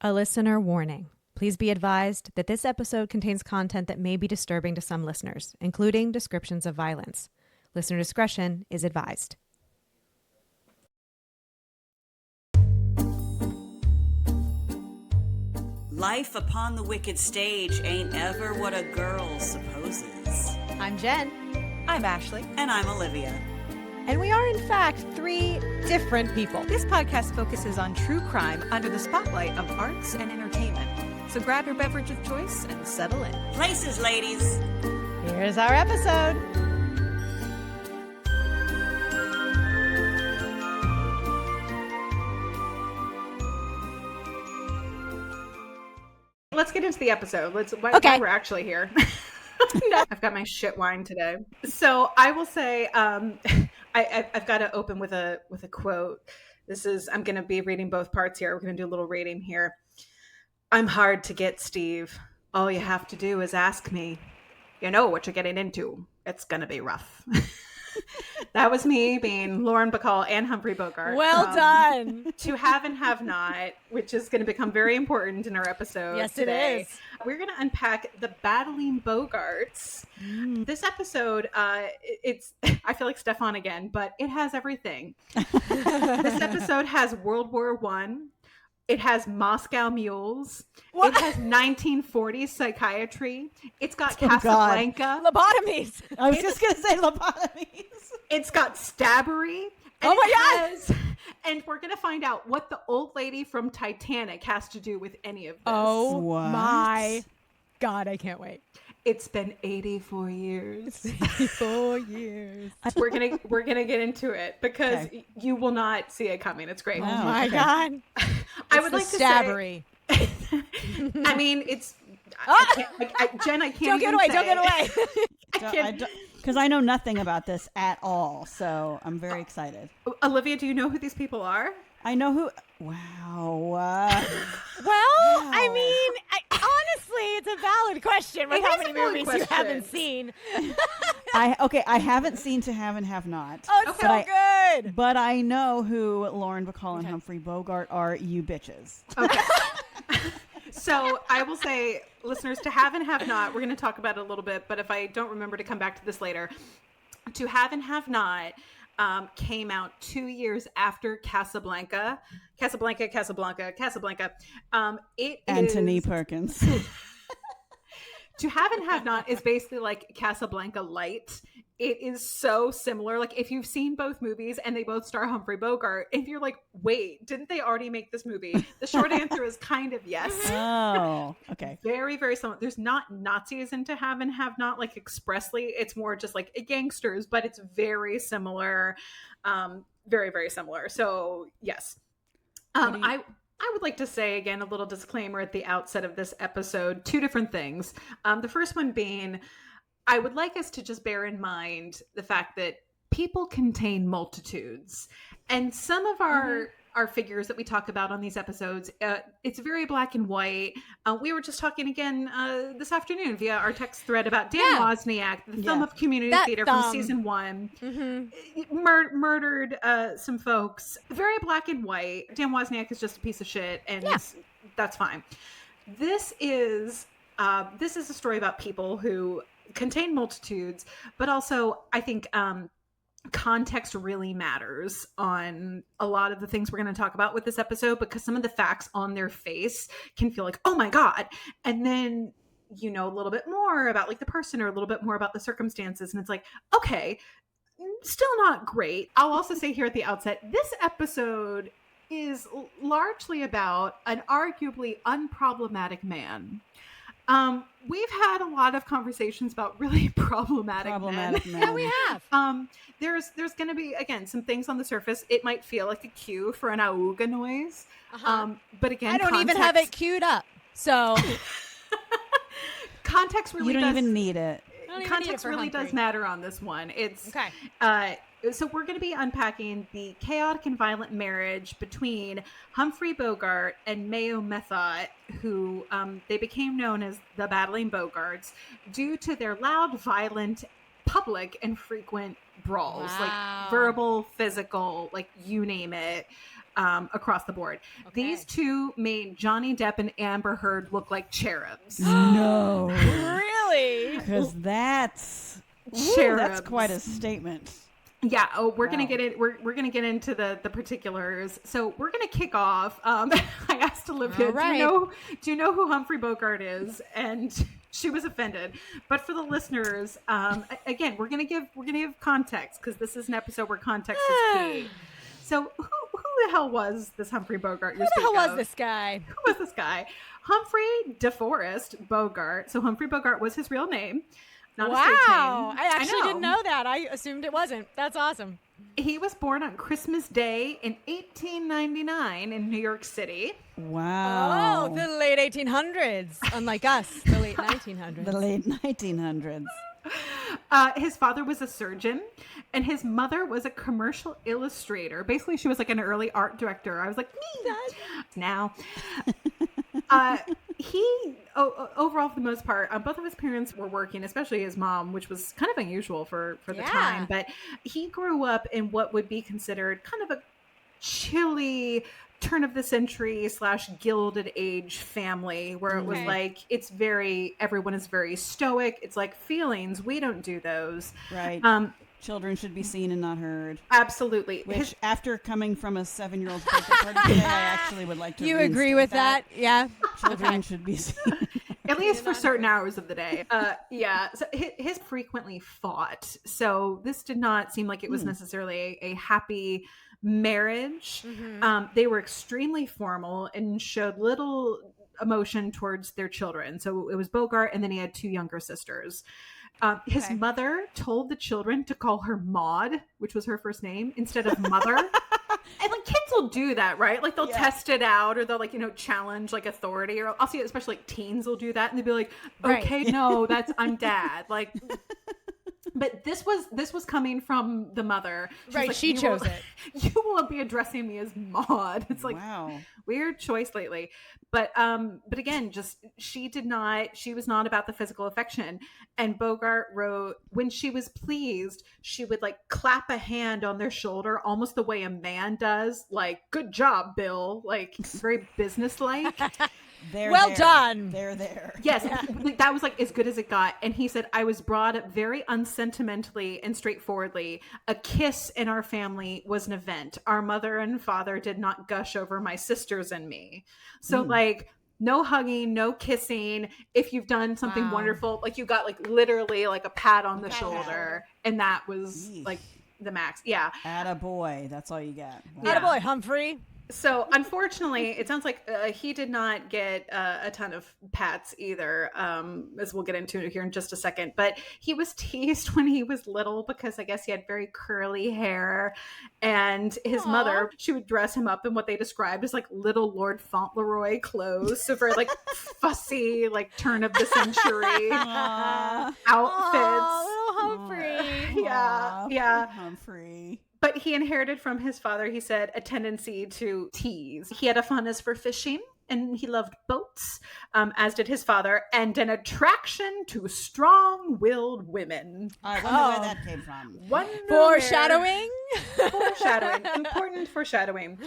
A listener warning. Please be advised that this episode contains content that may be disturbing to some listeners, including descriptions of violence. Listener discretion is advised. Life upon the wicked stage ain't ever what a girl supposes. I'm Jen. I'm Ashley. And I'm Olivia. And we are, in fact, three different people. This podcast focuses on true crime under the spotlight of arts and entertainment. So grab your beverage of choice and settle in. Places, ladies. Here's our episode. Let's get into the episode. Why we're actually here. I've got my shit wine today. So I will say, I've got to open with a quote. I'm going to be reading both parts here. We're going to do a little rating here. I'm hard to get, Steve. All you have to do is ask me. You know what you're getting into. It's going to be rough. That was me being Lauren Bacall and Humphrey Bogart. Well done. To have and have not, which is going to become very important in our episode. Yes, today. it is. We're going to unpack the Battling Bogarts. This episode, I feel like Stefan again, but it has everything. This episode has World War I. It has Moscow mules. What? It has 1940s psychiatry. It's got Casablanca. Lobotomies. I was just going to say lobotomies. It's got stabbery. Oh my God. And we're going to find out what the old lady from Titanic has to do with any of this. Oh What? my God, I can't wait. It's been 84 years. 84 years. We're gonna get into it because you will not see it coming. It's great. Oh my God. I would like to stabbery. say. I mean, it's. Jen, I can't. Don't get away. Don't get away. I can't. Because I know nothing about this at all, so I'm very excited. Olivia, do you know who these people are? I know who. Wow. I mean, honestly, it's a valid question with how many movies you haven't seen. I haven't seen To Have and Have Not. Oh, it's so good. But I know who Lauren Bacall and Humphrey Bogart are, you bitches. Okay. So I will say, listeners, To Have and Have Not, we're going to talk about it a little bit, but if I don't remember to come back to this later, To Have and Have Not came out 2 years after Casablanca. Anthony Perkins. To Have and Have Not is basically like Casablanca light. It is so similar. Like, if you've seen both movies and they both star Humphrey Bogart, if you're like, wait, didn't they already make this movie? The short answer is kind of yes. Oh, okay. Very, very similar. There's not Nazis in To Have and Have Not, like, expressly. It's more just like gangsters, but it's very similar. Very, very similar. So, yes. I would like to say, again, a little disclaimer at the outset of this episode. Two different things. The first one being, I would like us to just bear in mind the fact that people contain multitudes. And some of our figures that we talk about on these episodes, it's very black and white. We were just talking again this afternoon via our text thread about Dan Wozniak, the thumb of community theater from season 1. Murdered some folks. Very black and white. Dan Wozniak is just a piece of shit, and that's fine. This is a story about people who contain multitudes, but also I think context really matters on a lot of the things we're going to talk about with this episode, because some of the facts on their face can feel like, oh my God. And then, you know, a little bit more about like the person or a little bit more about the circumstances. And it's like, okay, still not great. I'll also say here at the outset, this episode is largely about an arguably unproblematic man. We've had a lot of conversations about really problematic men. Yeah, we have. There's going to be, again, some things on the surface. It might feel like a cue for an auga noise. But again, I don't even have it queued up. So context really You don't even need it. Context really does matter on this one. It's okay. So we're going to be unpacking the chaotic and violent marriage between Humphrey Bogart and Mayo Methot, who they became known as the Battling Bogarts due to their loud, violent, public, and frequent brawls, like verbal, physical, like you name it. across the board. Okay. These two made Johnny Depp and Amber Heard look like cherubs. No. Really? Because that's quite a statement. Yeah. Oh, we're gonna get it. We're gonna get into the particulars. So we're gonna kick off. I asked Olivia, right. do you know who Humphrey Bogart is? And she was offended. But for the listeners, again, we're gonna give context, because this is an episode where context is key. So who the hell was this Humphrey Bogart? Who the hell was this guy? Who was this guy? Humphrey DeForest Bogart. So Humphrey Bogart was his real name. Not a stage name. I actually didn't know that. I assumed it wasn't. That's awesome. He was born on Christmas Day in 1899 in New York City. Wow. Oh, the late 1800s. Unlike us, the late 1900s. The late 1900s. His father was a surgeon, and his mother was a commercial illustrator. Basically, she was like an early art director. I was like, me. Now. Overall, for the most part, both of his parents were working, especially his mom, which was kind of unusual for the time. But he grew up in what would be considered kind of a chilly turn of the century / Gilded Age family, where it was like, everyone is very stoic. It's like, feelings, we don't do those. Right. Children should be seen and not heard. Absolutely. Which, after coming from a 7-year-old's birthday party today, I actually would like to You agree with that? Yeah. Children should be seen. At least for certain hours of the day. So his frequently fought. So this did not seem like it was necessarily a happy marriage. They were extremely formal and showed little emotion towards their children. So it was Bogart, and then he had 2 younger sisters. His mother told the children to call her Maud, which was her first name, instead of Mother. And like, kids will do that, right? Like, they'll test it out, or they'll like, challenge like authority, or I'll see it, especially like teens will do that, and they'll be like, okay, no, I'm Dad. Like, but this was coming from the mother. She chose it. You will be addressing me as Maud. It's like, wow, weird choice lately. But again, she was not about the physical affection. And Bogart wrote, when she was pleased, she would like clap a hand on their shoulder, almost the way a man does. Like, good job, Bill. Like, very businesslike. Well done. They're there. Yes. That was like as good as it got. And he said, I was brought up very unsentimentally and straightforwardly. A kiss in our family was an event. Our mother and father did not gush over my sisters and me. So like, no hugging, no kissing. If you've done something wonderful, like you got like literally like a pat on the shoulder. And that was like the max. Yeah. Attaboy. That's all you get. Wow. Attaboy, Humphrey. So unfortunately, it sounds like he did not get a ton of pats either, as we'll get into here in just a second. But he was teased when he was little because I guess he had very curly hair. And his mother, she would dress him up in what they described as like little Lord Fauntleroy clothes. So very like fussy, like turn of the century outfits. Oh, little Humphrey. Yeah. Humphrey. But he inherited from his father, he said, a tendency to tease. He had a fondness for fishing, and he loved boats, as did his father, and an attraction to strong-willed women. I wonder where that came from. Foreshadowing? Foreshadowing. Important foreshadowing.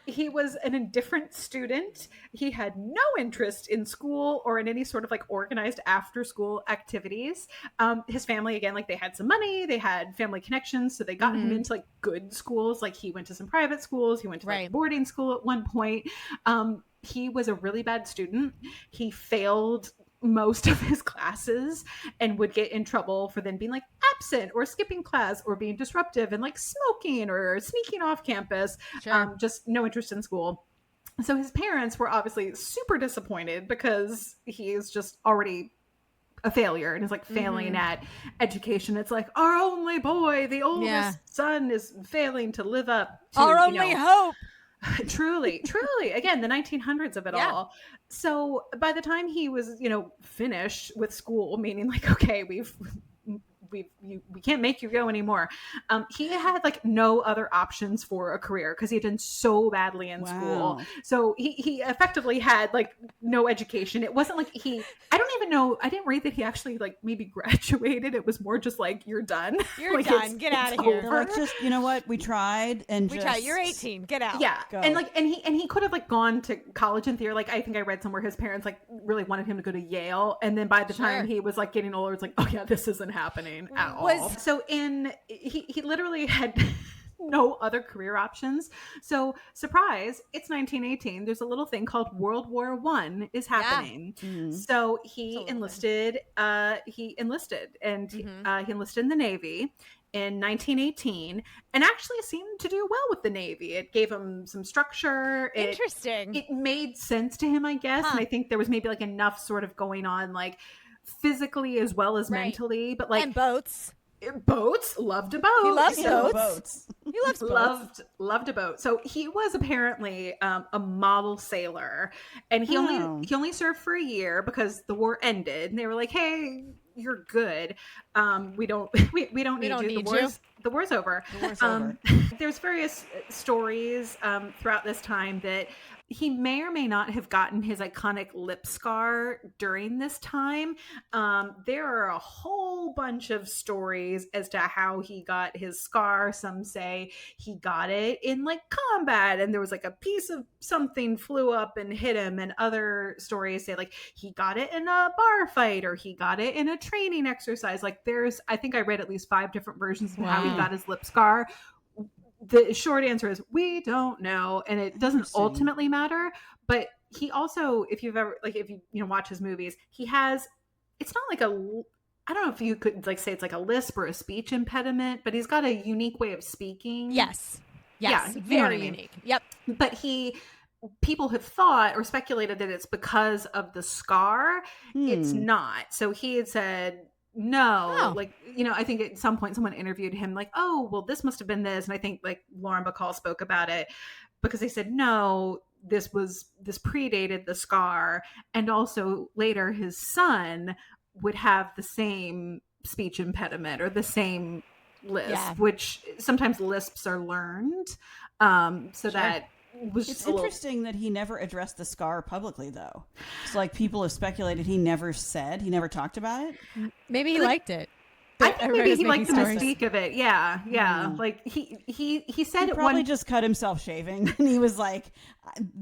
He was an indifferent student. He had no interest in school or in any sort of like organized after-school activities. His family, again, like they had some money, they had family connections, so they got him into like good schools. Like he went to some private schools, he went to like boarding school at one point. He was a really bad student. He failed most of his classes and would get in trouble for then being like absent or skipping class or being disruptive and like smoking or sneaking off campus. Just no interest in school. So his parents were obviously super disappointed because he is just already a failure and is like failing at education. It's like, our only boy, the oldest son, is failing to live up to our only hope. Truly. Again, the 1900s of it all. So by the time he was, finished with school, meaning like, okay, we've we can't make you go anymore. He had like no other options for a career because he had done so badly in school. So he effectively had like no education. It wasn't like I don't even know. I didn't read that he actually like maybe graduated. It was more just like, you're done. You're like, done. Get out of here. They're like, just, you know what? We tried and You're 18. Get out. Yeah. Go. And like, and he could have like gone to college in theory. Like, I think I read somewhere his parents like really wanted him to go to Yale. And then by the time he was like getting older, it's like, oh yeah, this isn't happening at all. So he literally had no other career options. So surprise, it's 1918. There's a little thing called World War I is happening. Yeah. So he enlisted and he enlisted in the Navy in 1918 and actually seemed to do well with the Navy. It gave him some structure. Interesting. It made sense to him, I guess. And I think there was maybe like enough sort of going on like physically as well as mentally, but like, and boats, loved a boat. He loves boats. He loves boats. Loved a boat. So he was apparently a model sailor, and he only served for a year because the war ended, and they were like, "Hey, you're good. We don't need you. The war's over." There's various stories throughout this time that he may or may not have gotten his iconic lip scar during this time. There are a whole bunch of stories as to how he got his scar. Some say he got it in like combat and there was like a piece of something flew up and hit him. And other stories say like he got it in a bar fight or he got it in a training exercise. Like I think I read at least 5 different versions of how he got his lip scar. The short answer is we don't know, and it doesn't ultimately matter. But he also, if you watch his movies, he has, it's not like I don't know if you could like say it's like a lisp or a speech impediment, but he's got a unique way of speaking. Yes, yeah, very unique. Yep. But people have thought or speculated that it's because of the scar. It's not. So he had said, no, like, I think at some point someone interviewed him like, oh, well, this must have been this. And I think like Lauren Bacall spoke about it because they said, no, this predated the scar. And also later his son would have the same speech impediment or the same lisp, which sometimes lisps are learned. That was it's interesting that he never addressed the scar publicly, though. It's like people have speculated he never talked about it. Maybe he liked it. I think maybe he liked the mystique of it. Yeah. Like he said he probably just cut himself shaving, and he was like,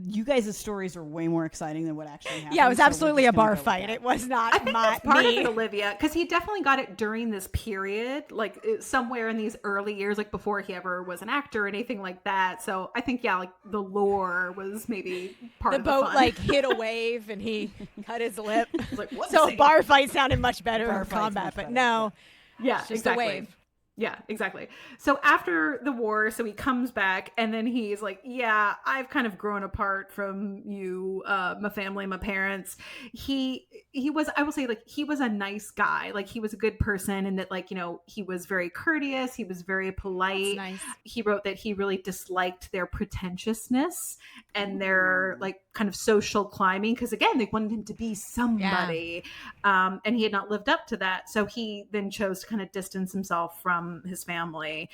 "You guys' stories are way more exciting than what actually happened." Yeah, it was absolutely a bar fight. It was not. I think that's part of it, Olivia, because he definitely got it during this period, like somewhere in these early years, like before he ever was an actor or anything like that. So I think like the lore was maybe part of the boat. The boat like hit a wave and he cut his lip. Like, so bar fight sounded much better in combat, but no. Yeah, just exactly. A wave. Yeah, exactly. So after the war, so he comes back and then he's like, yeah, I've kind of grown apart from you, my family, my parents. He was, I will say, like, he was a nice guy. Like, he was a good person and that, like, he was very courteous. He was very polite. That's nice. He wrote that he really disliked their pretentiousness and their, like, kind of social climbing. Because, again, they wanted him to be somebody. Yeah. And he had not lived up to that. So he then chose to kind of distance himself from his family.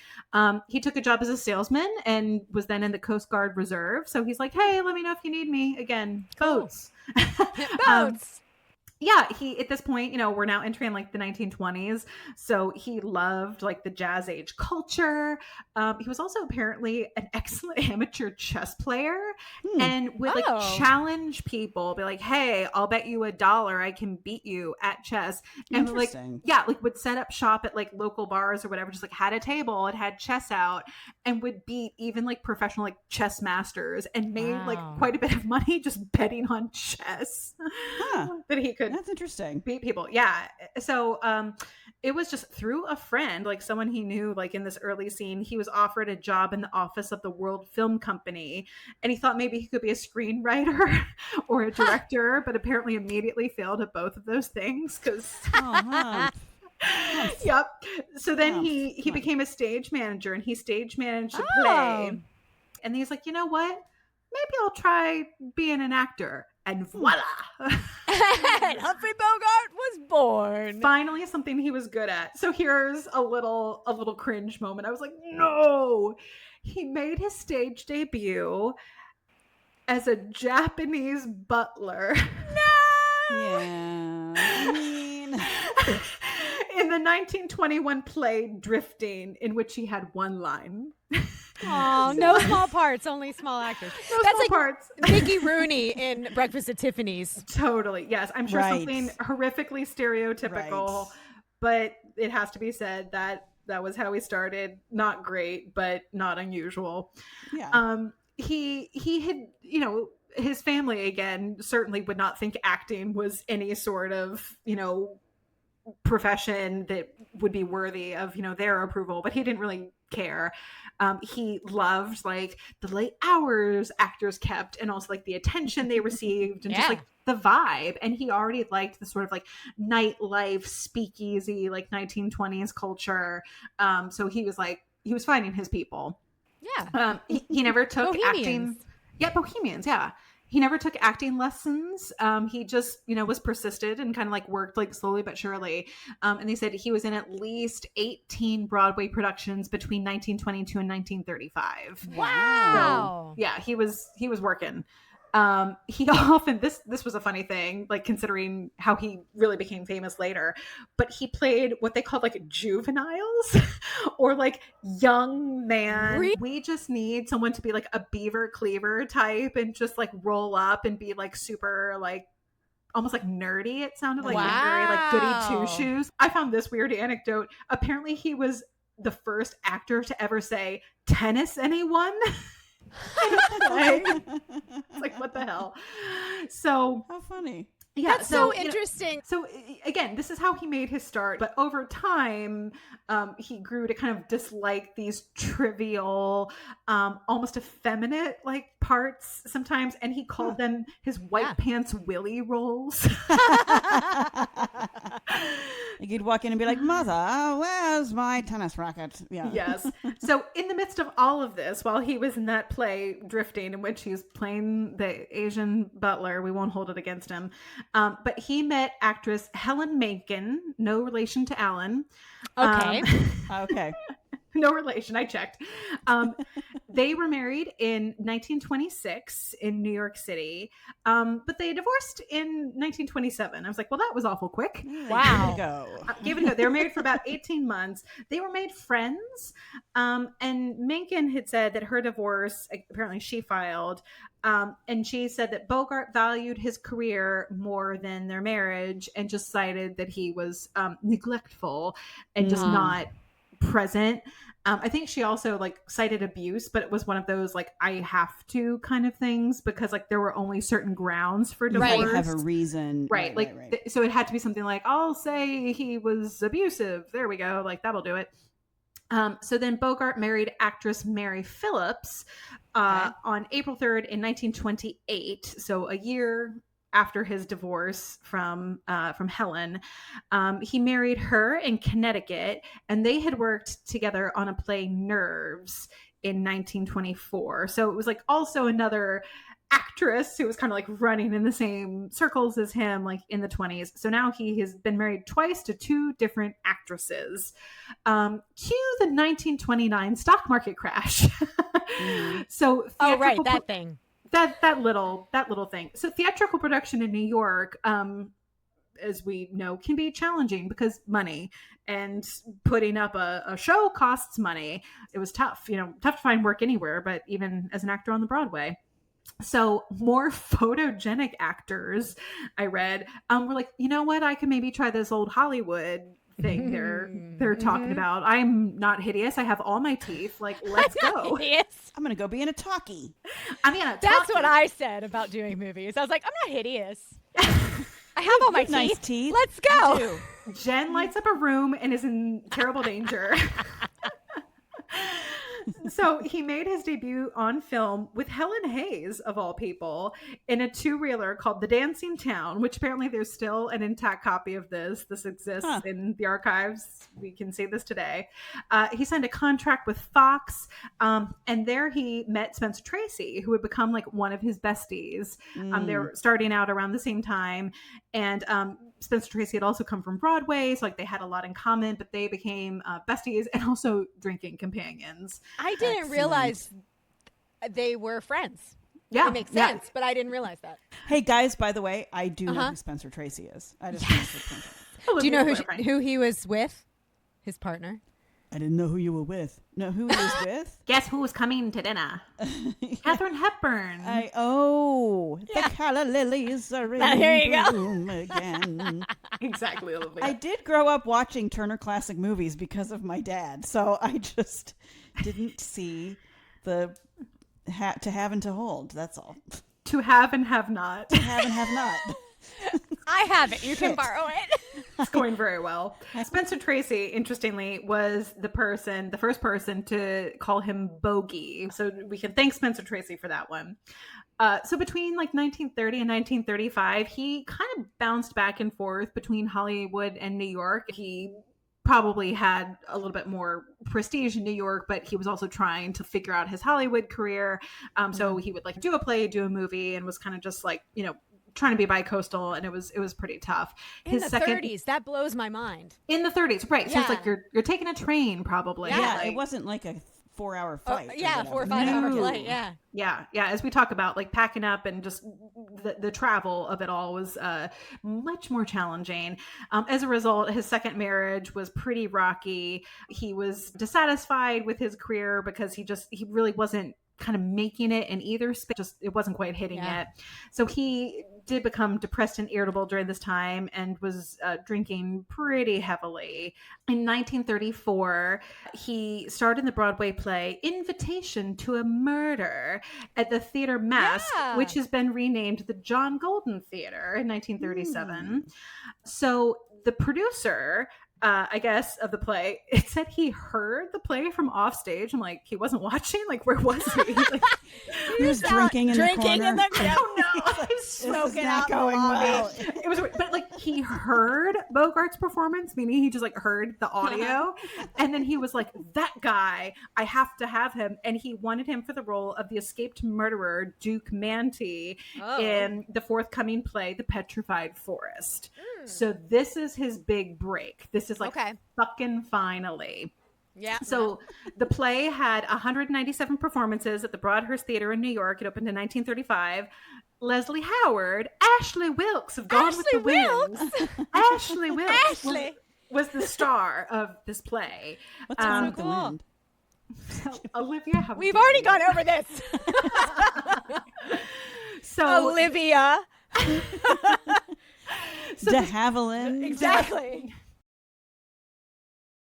He took a job as a salesman and was then in the Coast Guard Reserve. So he's like, hey, let me know if you need me. Again, boats. Boats. Yeah, he at this point, we're now entering like the 1920s. So he loved like the jazz age culture. He was also apparently an excellent amateur chess player and would like challenge people, be like, hey, I'll bet you $1 I can beat you at chess. And like, would set up shop at like local bars or whatever, just like had a table and had chess out and would beat even like professional like chess masters and made like quite a bit of money just betting on chess that he could. That's interesting. Beat people. Yeah. So it was just through a friend, like someone he knew, like in this early scene, he was offered a job in the office of the World Film Company. And he thought maybe he could be a screenwriter or a director, but apparently immediately failed at both of those things because Yep. So then he became a stage manager and he stage managed a play. And he's like, you know what? Maybe I'll try being an actor. And voila! And Humphrey Bogart was born. Finally, something he was good at. So here's a little cringe moment. I was like, no! He made his stage debut as a Japanese butler. No! Yeah. I mean... In the 1921 play Drifting, in which he had one line. Oh, no small parts, only small actors. No That's small like parts. Mickey Rooney in Breakfast at Tiffany's. Totally. Yes. I'm sure Right. something horrifically stereotypical, Right. but it has to be said that that was how he started. Not great, but not unusual. Yeah. He had, you know, his family again certainly would not think acting was any sort of, you know, profession that would be worthy of, you know, their approval, but he didn't really care. He loved like the late hours actors kept, and also like the attention they received, and just like the vibe. And he already liked the sort of like nightlife speakeasy, like 1920s culture. So he was finding his people. Yeah. He never took Bohemians. acting. Yeah, Bohemians. Yeah. He never took acting lessons. He just, you know, was persistent and kind of like worked like slowly but surely. And they said he was in at least 18 Broadway productions between 1922 and 1935. Wow. So, yeah, he was working. He often, this was a funny thing, like considering how he really became famous later, but he played what they called like juveniles or like young man. Really? We just need someone to be like a Beaver Cleaver type and just like roll up and be like super like almost like nerdy. It sounded like very like goody two shoes. I found this weird anecdote. Apparently he was the first actor to ever say tennis anyone. It's like, what the hell? So How funny. yeah, That's so interesting. So again, this is how he made his start, but over time he grew to kind of dislike these trivial almost effeminate like parts sometimes, and he called them his white pants Willie roles. Like you'd walk in and be like, "Mother, where's my tennis racket?" Yeah. Yes. So in the midst of all of this, while he was in that play Drifting, in which he's playing the Asian butler, we won't hold it against him, but he met actress Helen Menken, no relation to Alan. Okay. Okay. No relation. I checked. They were married in 1926 in New York City, but they divorced in 1927. I was like, well, that was awful quick. Wow. Give it a go. They were married for about 18 months. They were made friends. And Mencken had said that her divorce, apparently she filed, and she said that Bogart valued his career more than their marriage and just cited that he was neglectful and just not present. I think she also like cited abuse, but it was one of those like I have to kind of things because like there were only certain grounds for divorce. Right. You have a reason. Right. So it had to be something like I'll say he was abusive. There we go. Like that'll do it. So then Bogart married actress Mary Phillips on April 3rd in 1928. So a year after his divorce from Helen. He married her in Connecticut, and they had worked together on a play Nerves in 1924. So it was like also another actress who was kind of like running in the same circles as him, like in the 20s. So now he has been married twice to two different actresses. Cue the 1929 stock market crash. So that thing. That little thing. So theatrical production in New York, as we know, can be challenging because money, and putting up a show costs money. It was tough, tough to find work anywhere, but even as an actor on the Broadway. So more photogenic actors, I read, were like, you know what? I can maybe try this old Hollywood thing they're talking about. I'm not hideous. I have all my teeth. Like, let's go. Hideous. I'm gonna go be in a talkie. That's what I said about doing movies. I was like, I'm not hideous. I have all my Nice teeth. Let's go. Jen lights up a room and is in terrible danger. So he made his debut on film with Helen Hayes, of all people, in a two-reeler called The Dancing Town, which apparently there's still an intact copy of this. This exists in the archives. We can see this today. He signed a contract with Fox, and there he met Spencer Tracy, who would become like one of his besties. They were starting out around the same time, and Spencer Tracy had also come from Broadway, so like they had a lot in common, but they became besties and also drinking companions. I didn't realize they were friends. Yeah, it makes sense, but I didn't realize that. Hey guys, by the way, I do know who Spencer Tracy is. I just wanted to point out. Do you know who he was with? His partner? I didn't know who you were with. No, who he was with? Guess who was coming to dinner? Katharine Hepburn. The calla lilies are in bloom again. Exactly, Olivia. I did grow up watching Turner Classic Movies because of my dad, so I just didn't see the to have and to hold. That's all. To have and have not. To have and have not. I have it. You can borrow it. It's going very well. Spencer Tracy, interestingly, was the first person to call him Bogie. So we can thank Spencer Tracy for that one. So between like 1930 and 1935, he kind of bounced back and forth between Hollywood and New York. He probably had a little bit more prestige in New York, but he was also trying to figure out his Hollywood career. So he would like do a play, do a movie, and was kind of just like, trying to be bi-coastal, and it was pretty tough. In the 30s, that blows my mind. In the 30s, right? So it's like you're taking a train, probably. Yeah, it wasn't like a 4-hour flight. 4 or 5 hour flight. Yeah. As we talk about, like packing up and just the travel of it all was much more challenging. As a result, his second marriage was pretty rocky. He was dissatisfied with his career because he really wasn't kind of making it in either space. Just it wasn't quite hitting it. So he did become depressed and irritable during this time and was drinking pretty heavily. In 1934, he starred in the Broadway play Invitation to a Murder at the Theater Mask, which has been renamed the John Golden Theater in 1937. So the producer, I guess, of the play, it said he heard the play from off stage. I'm like, he wasn't watching? Like, where was he? Like, he was drinking in the corner. Oh no, he's smoking out going well. It was, but like he heard Bogart's performance, meaning he just like heard the audio, and then he was like, that guy, I have to have him, and he wanted him for the role of the escaped murderer Duke Manty in the forthcoming play, The Petrified Forest. So this is his big break. This is like fucking finally. Yeah. So the play had 197 performances at the Broadhurst Theater in New York. It opened in 1935. Leslie Howard, Ashley Wilkes of Gone with the Wind. Ashley Wilkes was the star of this play. What's Gone with the Wind? Olivia, we've already gone over this. So Olivia. De Havilland. Exactly.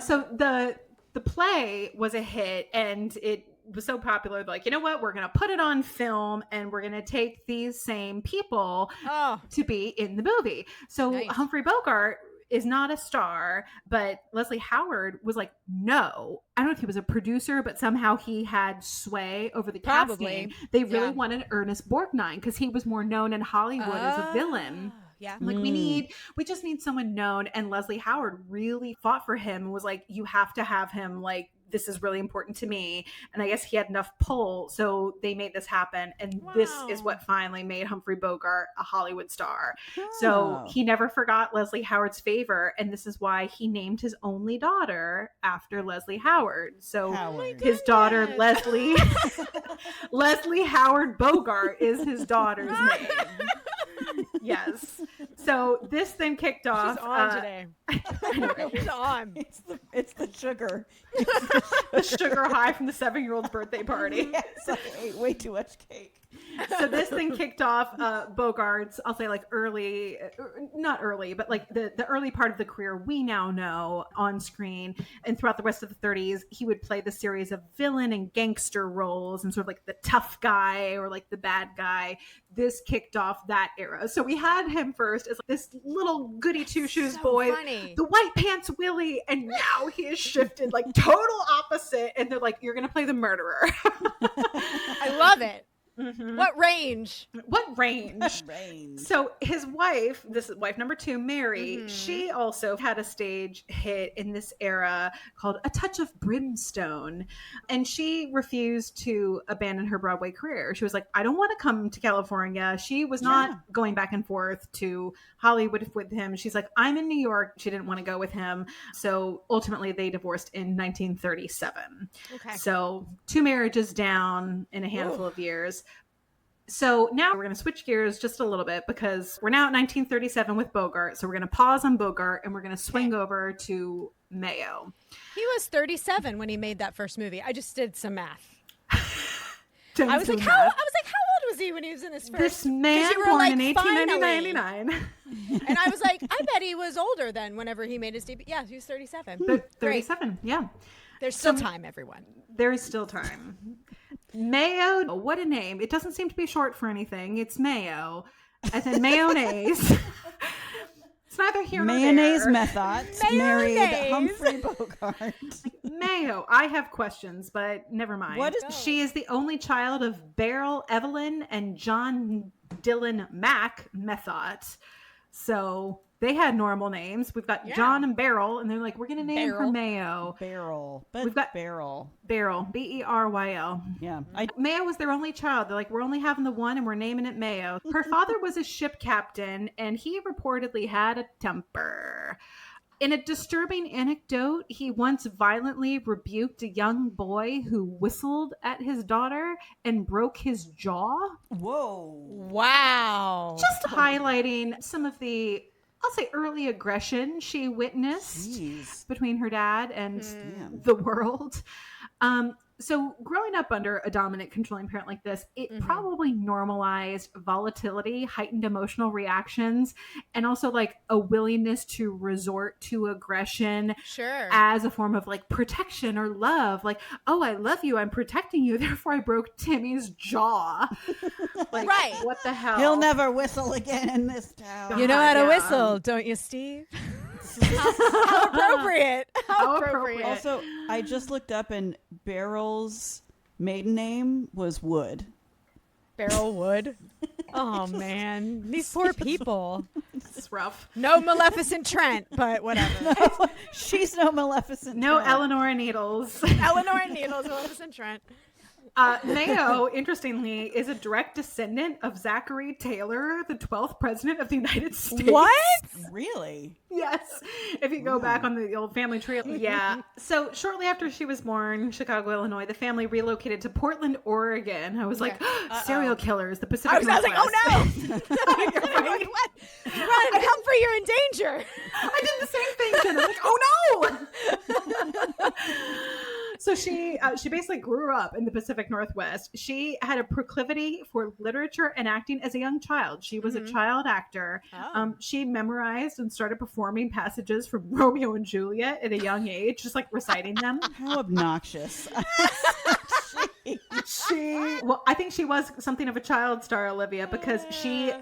So the play was a hit, and it was so popular, like, you know what, we're going to put it on film, and we're going to take these same people to be in the movie. So Humphrey Bogart is not a star, but Leslie Howard was like, no. I don't know if he was a producer, but somehow he had sway over the casting. They really wanted Ernest Borgnine because he was more known in Hollywood as a villain. Yeah. Like we just need someone known. And Leslie Howard really fought for him and was like, you have to have him, like, this is really important to me. And I guess he had enough pull, so they made this happen. And this is what finally made Humphrey Bogart a Hollywood star. So he never forgot Leslie Howard's favor, and this is why he named his only daughter after Leslie Howard. So his daughter Leslie Leslie Howard Bogart is his daughter's name. Yes. So this then kicked off. She's on today. She's on. It's the sugar. The sugar high from the 7-year-old's birthday party. Yes, I ate way too much cake. So this thing kicked off Bogart's, I'll say like early, not early, but like the early part of the career we now know on screen. And throughout the rest of the 30s, he would play the series of villain and gangster roles and sort of like the tough guy or like the bad guy. This kicked off that era. So we had him first as like this little goody two-shoes boy, funny. the white pants Willie, and now he has shifted like total opposite. And they're like, you're going to play the murderer. I love it. Mm-hmm. What range? What range? So his wife, this is wife number 2, Mary, she also had a stage hit in this era called A Touch of Brimstone. And she refused to abandon her Broadway career. She was like, I don't want to come to California. She was not going back and forth to Hollywood with him. She's like, I'm in New York. She didn't want to go with him. So ultimately they divorced in 1937. Okay. So 2 marriages down in a handful of years. So now we're going to switch gears just a little bit because we're now at 1937 with Bogart. So we're going to pause on Bogart and we're going to swing over to Mayo. He was 37 when he made that first movie. I just did some math. How old was he when he was in his first? This man you were born like, in 1899. And I was like, I bet he was older then whenever he made his debut. Yeah, he was 37. But 37, yeah. There's still time, everyone. There is still time. Mayo, what a name. It doesn't seem to be short for anything. It's Mayo. As in mayonnaise. It's neither here nor Mayonnaise there. Methot married Humphrey Bogart. Mayo. I have questions, but never mind. What is- She is the only child of Beryl Evelyn and John Dylan Mack Methot. So they had normal names. We've got John and Beryl, and they're like, we're going to name her Mayo. Beryl. But We've got Beryl. Beryl. Beryl. Yeah. Mayo was their only child. They're like, we're only having the one and we're naming it Mayo. Her father was a ship captain and he reportedly had a temper. In a disturbing anecdote, he once violently rebuked a young boy who whistled at his daughter and broke his jaw. Whoa. Wow. Just highlighting some of the, I'll say, early aggression she witnessed between her dad and the world. So growing up under a dominant, controlling parent like this, it probably normalized volatility, heightened emotional reactions, and also like a willingness to resort to aggression as a form of like protection or love. Like, oh, I love you. I'm protecting you. Therefore, I broke Timmy's jaw. Like, what the hell? He'll never whistle again in this town. You know how to whistle, don't you, Steve? How appropriate. How appropriate. Also, I just looked up and Beryl's maiden name was Wood. Beryl Wood. Oh, man. These poor people. It's rough. No Maleficent Trent, but whatever. No, she's no Maleficent. No Trent. Eleanor Needles. Eleanor and Needles, Maleficent Trent. Mayo, interestingly, is a direct descendant of Zachary Taylor, the 12th president of the United States. What? Really? Yes. If you go back on the old family tree. Yeah. So shortly after she was born, Chicago, Illinois, the family relocated to Portland, Oregon. I was like, serial killers, the Pacific Northwest. I was like, oh no. Like, what? Run, Humphrey, you're in danger. I did the same thing, Jen. I'm like, oh no. So she basically grew up in the Pacific Northwest. She had a proclivity for literature and acting as a young child. She was a child actor. She memorized and started performing passages from Romeo and Juliet at a young age, just like reciting them. How obnoxious. I think she was something of a child star, Olivia, because she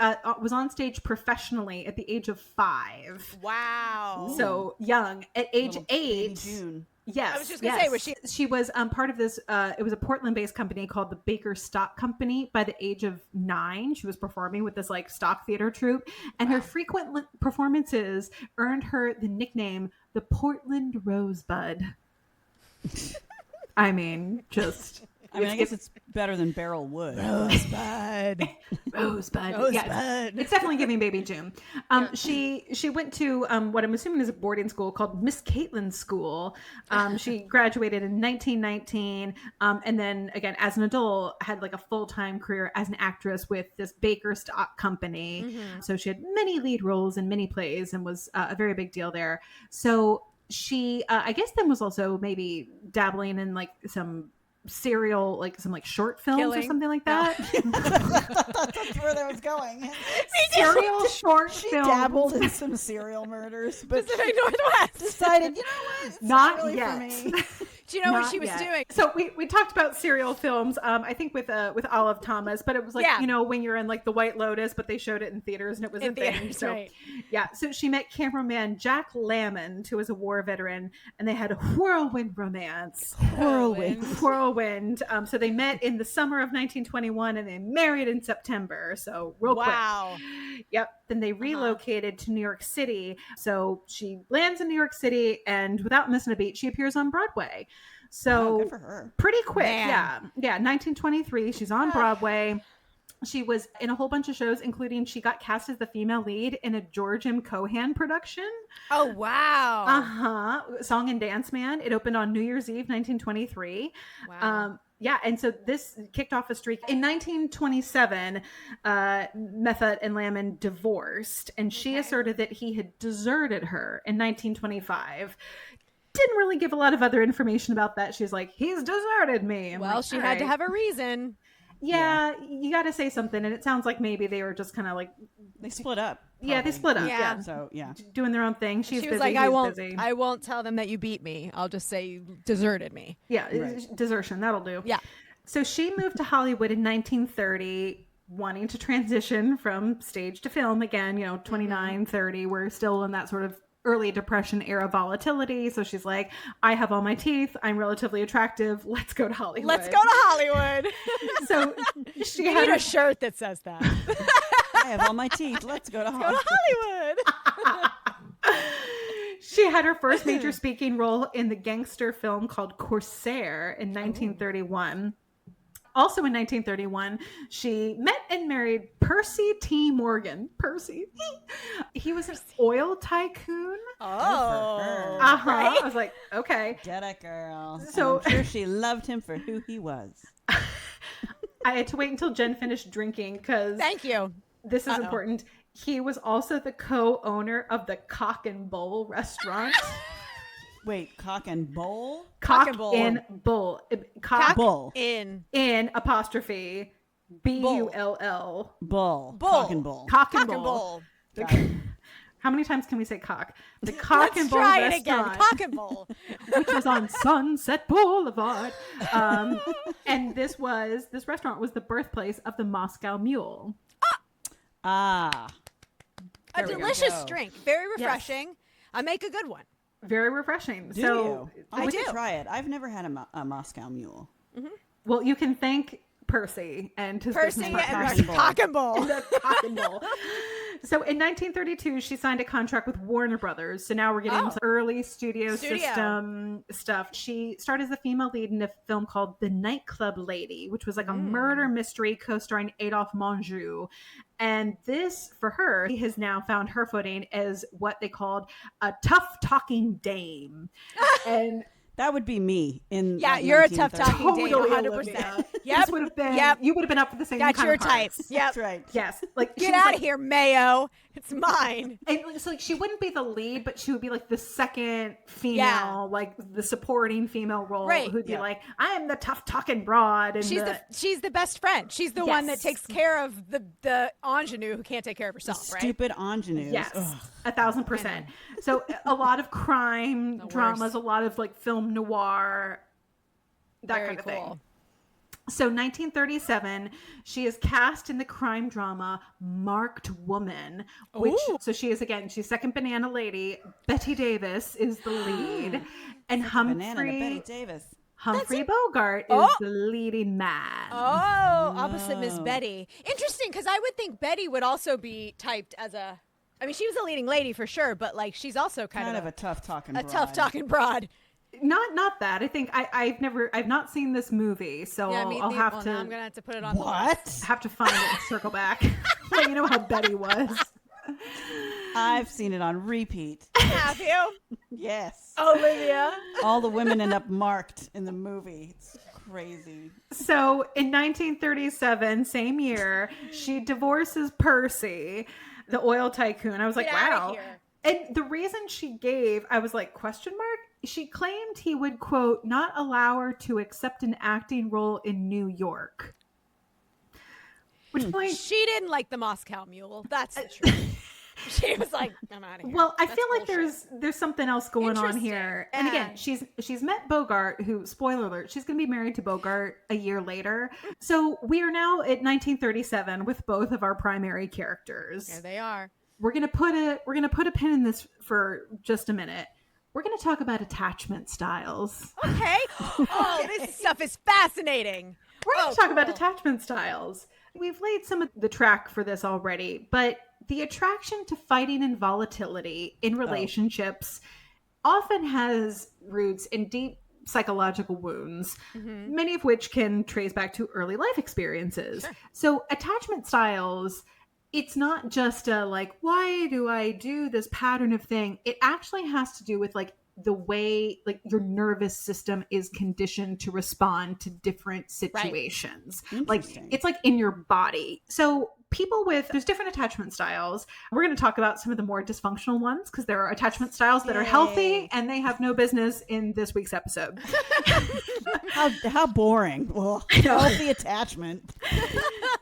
was on stage professionally at the age of 5. Wow. So young. At age 8. June. Yes. I was just going to say, she was part of this, it was a Portland-based company called the Baker Stock Company. By the age of 9, she was performing with this like stock theater troupe, and her frequent performances earned her the nickname the Portland Rosebud. I mean, I guess it's better than Beryl Wood. Rosebud. Rosebud. Yes. It's definitely giving Baby June. She went to what I'm assuming is a boarding school called Miss Caitlin's School. She graduated in 1919, and then again as an adult had like a full-time career as an actress with this Baker Stock Company. So she had many lead roles in many plays and was a very big deal there. So she I guess then was also maybe dabbling in like some serial, like some like short films or Killing. something like that. That's where that was going. Serial short She films. dabbled in some serial murders, but Pacific Northwest. decided, you know what? It's Not really yet. for me. Do you know what Not she was yet. doing? So we talked about serial films, I think with Olive Thomas, but it was like, Yeah. you know, when you're in like the White Lotus, but they showed it in theaters and it was In a thing. theaters, So right. yeah, so she met cameraman Jack Lemmon, who was a war veteran, and they had a whirlwind romance. Whirlwind. So they met in the summer of 1921 and they married in September. So real quick. Wow. Yep. Then they relocated to New York City. So she lands in New York City and without missing a beat, she appears on Broadway. So Good for her. pretty quick. Man. Yeah. 1923. She's on Broadway. She was in a whole bunch of shows, including she got cast as the female lead in a George M. Cohan production. Oh, wow. Song and Dance Man. It opened on New Year's Eve, 1923. Wow. Yeah, and so this kicked off a streak. In 1927, Methot and Lemmon divorced, and she asserted that he had deserted her in 1925. Didn't really give a lot of other information about that. She's like, he's deserted me. I'm Well, like, she "All had to right." have a reason. Yeah, you got to say something. And it sounds like maybe they were just kind of like, They split up. yeah, they probably. split up. Yeah. Yeah. So, yeah. Doing their own thing. She's She busy. was like, he's busy. I won't tell them that you beat me. I'll just say you deserted me. Yeah, Right. desertion. That'll do. Yeah. So she moved to Hollywood in 1930, wanting to transition from stage to film again, 29, 30. We're still in that sort of early Depression era volatility. So she's like, I have all my teeth. I'm relatively attractive. Let's go to Hollywood. Let's go to Hollywood. So she You had need a shirt that says that. I have all my teeth. Let's go to Go to Hollywood. Hollywood. She had her first major speaking role in the gangster film called Corsair in 1931. Also in 1931, she met and married Percy T. Morgan. Percy. He was an oil tycoon. Oh. I was like, okay. Get it, girl. So- I'm sure she loved him for who he was. I had to wait until Jen finished drinking because Thank you. this is important. He was also the co-owner of the Cock and Bull restaurant. Wait, cock and bowl? Cock and Bull. and Bull. Cock Bull. In. in apostrophe B-U-L-L. Bull. Bull. Cock and bull. Cock and Cock and Bull. Bull. How many times can we say cock? The Cock Let's and Bull try it again. restaurant, Cock and Bull. which was on Sunset Boulevard. And this restaurant was the birthplace of the Moscow Mule. Ah. A There we go. delicious drink. Very refreshing. I make a good one. Very refreshing. Do so you? I I do. did try it. I've never had a Moscow Mule. well, you can thank Percy and his Percy business and partner. Cock and Bull. The Cock and Bull. So in 1932, she signed a contract with Warner Brothers. So now we're getting into early studio system stuff. She started as a female lead in a film called The Nightclub Lady, which was like a murder mystery co-starring Adolphe Menjou. And this, for her, has now found her footing as what they called a tough talking dame. And That would be me in Yeah, like you're a 1930s. tough talking dame, totally 100%. Olivia. Yep. This would have been, Yep. you would have been up for the same Got kind your of parts. type. Yep. That's right. Yes. Like she Get was out like, of here, Mayo. It's mine. And so like she wouldn't be the lead, but she would be like the second female, Yeah. like the supporting female role, Right. who'd be Yeah. like, I am the tough talking broad, and She's the best friend. She's the one that Yes. takes care of the ingenue who can't take care of herself, right? Stupid ingenues. yes, Ugh. 1,000%. So a lot of crime The dramas, worst. a lot of like film noir, that Very kind of cool. thing. So 1937, she is cast in the crime drama Marked Woman, which Ooh. so she is again, she's second banana lady. Betty Davis is the lead, and Banana to Betty Humphrey Davis. Bogart is Oh. the leading man. Oh, opposite Miss Oh. Betty. Interesting, because I would think Betty would also be typed as a. I mean, she was a leading lady for sure, but like she's also kind of a tough talking. a tough talking broad. Not that. I think I've not seen this movie, so Yeah, me I'll neither. have Well, to now I'm gonna have to put it on. What? have to find it and circle back. Let you know how Betty was. I've seen it on repeat. Have you, Yes. Olivia? All the women end up marked in the movie. It's crazy. So in 1937, same year, she divorces Percy, the oil tycoon. I was like, Get outta wow. here. And the reason she gave, I was like, question mark, she claimed he would, quote, not allow her to accept an acting role in New York. Which point, She didn't like the Moscow Mule. That's the truth. She was like, I'm out of here. well, I That's feel like bullshit. there's something else going on Interesting. here. And again, she's met Bogart, who, spoiler alert, she's going to be married to Bogart a year later. So we are now at 1937 with both of our primary characters. There they are. We're gonna put a pin in this for just a minute. We're gonna talk about attachment styles. Okay. Oh, this stuff is fascinating. We're gonna talk about attachment styles. We've laid some of the track for this already, but the attraction to fighting and volatility in relationships often has roots in deep psychological wounds, many of which can trace back to early life experiences. Sure. So attachment styles, it's not just a like, why do I do this pattern of thing? It actually has to do with like the way like your nervous system is conditioned to respond to different situations. Right. Like it's like in your body. So there's different attachment styles. We're going to talk about some of the more dysfunctional ones because there are attachment styles that are healthy and they have no business in this week's episode. How boring. Well, healthy attachment.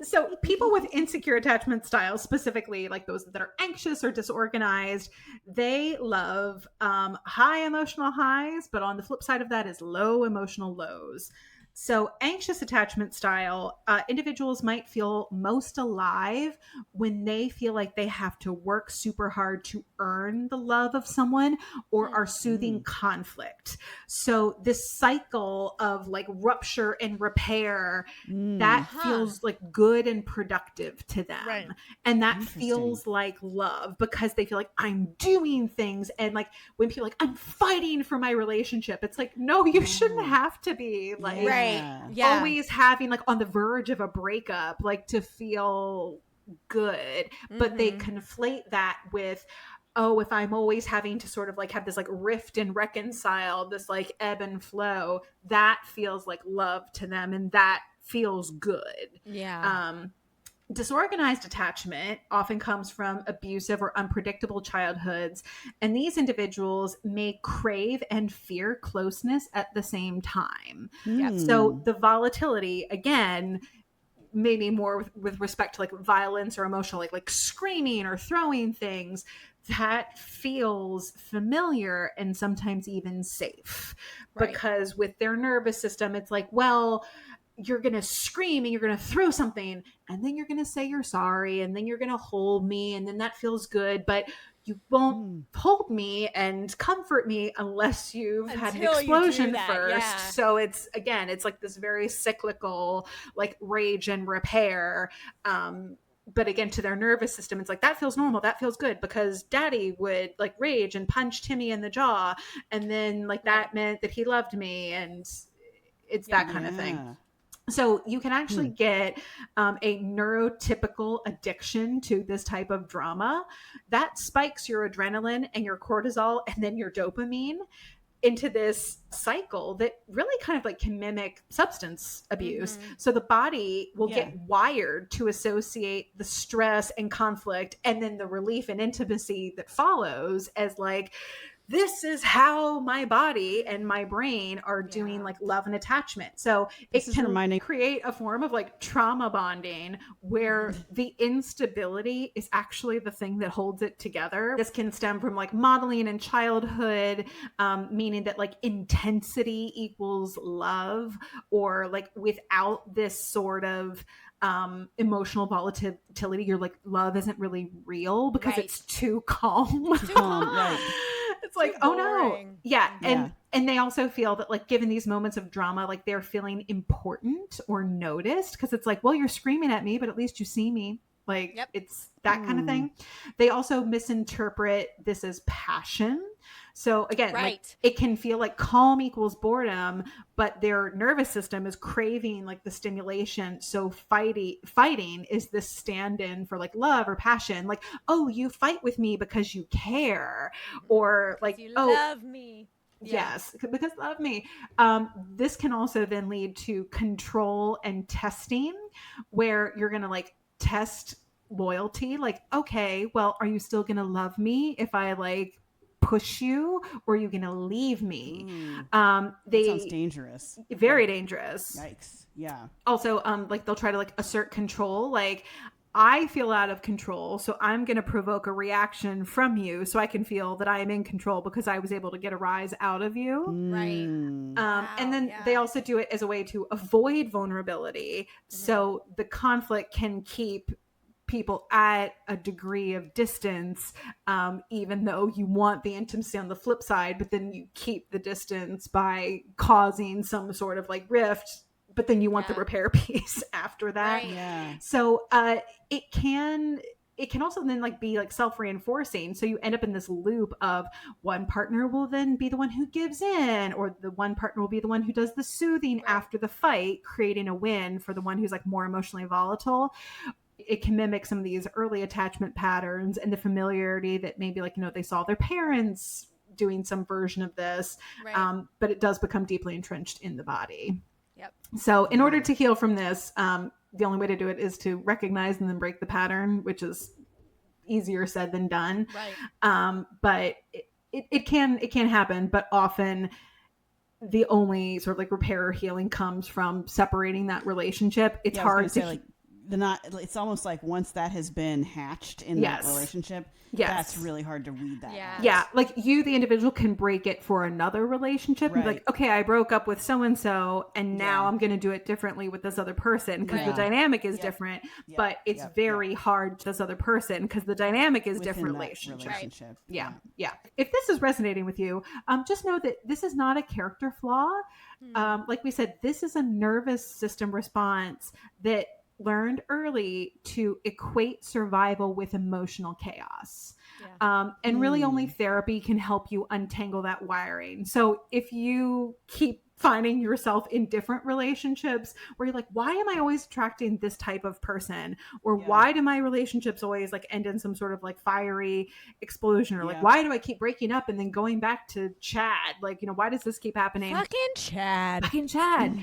So people with insecure attachment styles, specifically like those that are anxious or disorganized, they love high emotional highs, but on the flip side of that is low emotional lows. So anxious attachment style, individuals might feel most alive when they feel like they have to work super hard to earn the love of someone or are soothing conflict. So this cycle of like rupture and repair, that feels like good and productive to them. Right. And that feels like love because they feel like I'm doing things. And like when people are like, I'm fighting for my relationship, it's like, no, you shouldn't have to be like, always having like on the verge of a breakup, like to feel good. But they conflate that with, oh, if I'm always having to sort of like have this like rift and reconcile, this like ebb and flow, that feels like love to them and that feels good. Yeah. Disorganized attachment often comes from abusive or unpredictable childhoods, and these individuals may crave and fear closeness at the same time. So the volatility, again, maybe more with respect to like violence or emotional, like screaming or throwing things, that feels familiar and sometimes even safe. Because with their nervous system, it's like, well, you're going to scream and you're going to throw something and then you're going to say you're sorry and then you're going to hold me and then that feels good, but you won't hold me and comfort me unless you've had an explosion first. Yeah. So it's like this very cyclical like rage and repair. But again, to their nervous system, it's like, that feels normal. That feels good because daddy would like rage and punch Timmy in the jaw. And then like that meant that he loved me. And it's that kind of thing. So you can actually get a neurotypical addiction to this type of drama that spikes your adrenaline and your cortisol and then your dopamine into this cycle that really kind of like can mimic substance abuse. So the body will get wired to associate the stress and conflict and then the relief and intimacy that follows as like, this is how my body and my brain are doing like love and attachment. So it can create a form of like trauma bonding where the instability is actually the thing that holds it together. This can stem from like modeling in childhood, meaning that like intensity equals love, or like without this sort of emotional volatility, you're like, love isn't really real because it's too calm. Too calm, right. It's like, oh no. Yeah. And they also feel that like given these moments of drama, like they're feeling important or noticed because it's like, well, you're screaming at me, but at least you see me. Like it's that kind of thing. They also misinterpret this as passion. So again, like, it can feel like calm equals boredom, but their nervous system is craving like the stimulation. So fighting is this stand-in for like love or passion. Like, oh, you fight with me because you care, or like, you love me. Yes, because love me. This can also then lead to control and testing, where you're going to like test loyalty. Like, okay, well, are you still going to love me if I like push you or are you going to leave me? That sounds dangerous. Very dangerous. Yikes. Yeah. Also, like they'll try to like assert control. Like, I feel out of control, so I'm going to provoke a reaction from you so I can feel that I am in control because I was able to get a rise out of you. Right. And then they also do it as a way to avoid vulnerability. So the conflict can keep people at a degree of distance, even though you want the intimacy on the flip side, but then you keep the distance by causing some sort of like rift, but then you want the repair piece after that. Right. Yeah. So it can also then like be like self-reinforcing. So you end up in this loop of one partner will then be the one who gives in, or the one partner will be the one who does the soothing after the fight, creating a win for the one who's like more emotionally volatile. It can mimic some of these early attachment patterns and the familiarity that maybe like, they saw their parents doing some version of this, but it does become deeply entrenched in the body. Yep. So in order to heal from this, the only way to do it is to recognize and then break the pattern, which is easier said than done. Right. But it can happen, but often the only sort of like repair or healing comes from separating that relationship. It's hard to say, like, it's almost like once that has been hatched in that relationship, that's really hard to weed that out. Yeah, like you, the individual, can break it for another relationship and be like, okay, I broke up with so-and-so and now I'm going to do it differently with this other person because the dynamic is different, but it's very hard to this other person because the dynamic is Within different that relationship. Yeah. If this is resonating with you, just know that this is not a character flaw. Like we said, this is a nervous system response that learned early to equate survival with emotional chaos. And really only therapy can help you untangle that wiring. So if you keep finding yourself in different relationships where you're like, why am I always attracting this type of person? Or why do my relationships always like end in some sort of like fiery explosion? Or like, why do I keep breaking up and then going back to Chad? Like, why does this keep happening? Fucking Chad.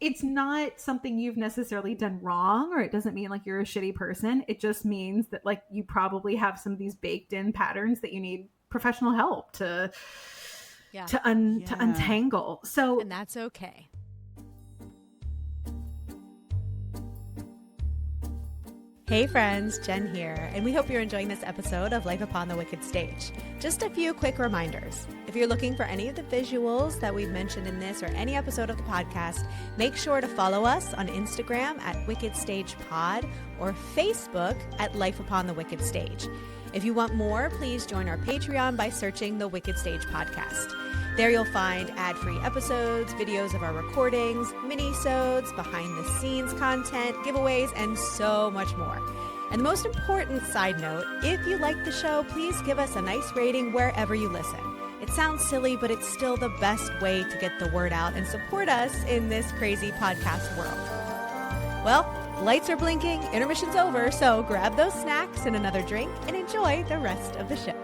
It's not something you've necessarily done wrong, or it doesn't mean like you're a shitty person. It just means that like you probably have some of these baked in patterns that you need professional help to untangle. So, and that's okay. Hey friends, Jen here, and we hope you're enjoying this episode of Life Upon the Wicked Stage. Just a few quick reminders. If you're looking for any of the visuals that we've mentioned in this or any episode of the podcast, make sure to follow us on Instagram at Wicked Stage Pod or Facebook at Life Upon the Wicked Stage. If you want more, please join our Patreon by searching the Wicked Stage Podcast. There you'll find ad-free episodes, videos of our recordings, mini-sodes, behind-the-scenes content, giveaways, and so much more. And the most important side note, if you like the show, please give us a nice rating wherever you listen. It sounds silly, but it's still the best way to get the word out and support us in this crazy podcast world. Well, lights are blinking, intermission's over, so grab those snacks and another drink and enjoy the rest of the show.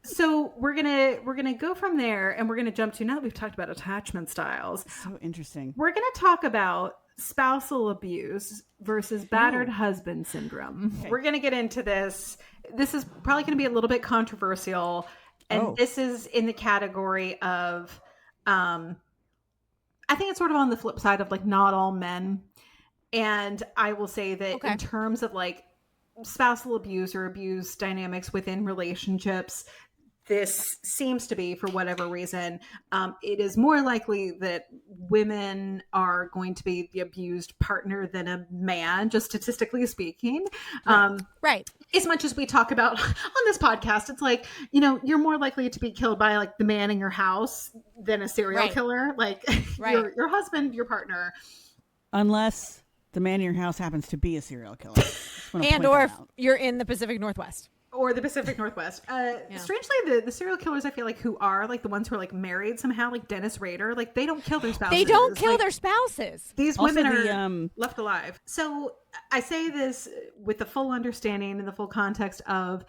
So we're gonna go from there, and we're gonna jump to, now that we've talked about attachment styles. So interesting. We're gonna talk about spousal abuse versus battered husband syndrome. Okay. We're gonna get into this. This is probably gonna be a little bit controversial, and this is in the category of, I think it's sort of on the flip side of like not all men. And I will say that in terms of like spousal abuse or abuse dynamics within relationships, this seems to be, for whatever reason, it is more likely that women are going to be the abused partner than a man, just statistically speaking. Right. As much as we talk about on this podcast, it's like, you're more likely to be killed by like the man in your house than a serial killer. Like your husband, your partner. Unless the man in your house happens to be a serial killer. And or if you're in the Pacific Northwest. Or the Pacific Northwest. Strangely, the serial killers, I feel like, who are like the ones who are like married somehow, like Dennis Rader, like they don't kill their spouses. They don't kill their spouses. These women are left alive. So I say this with the full understanding and the full context of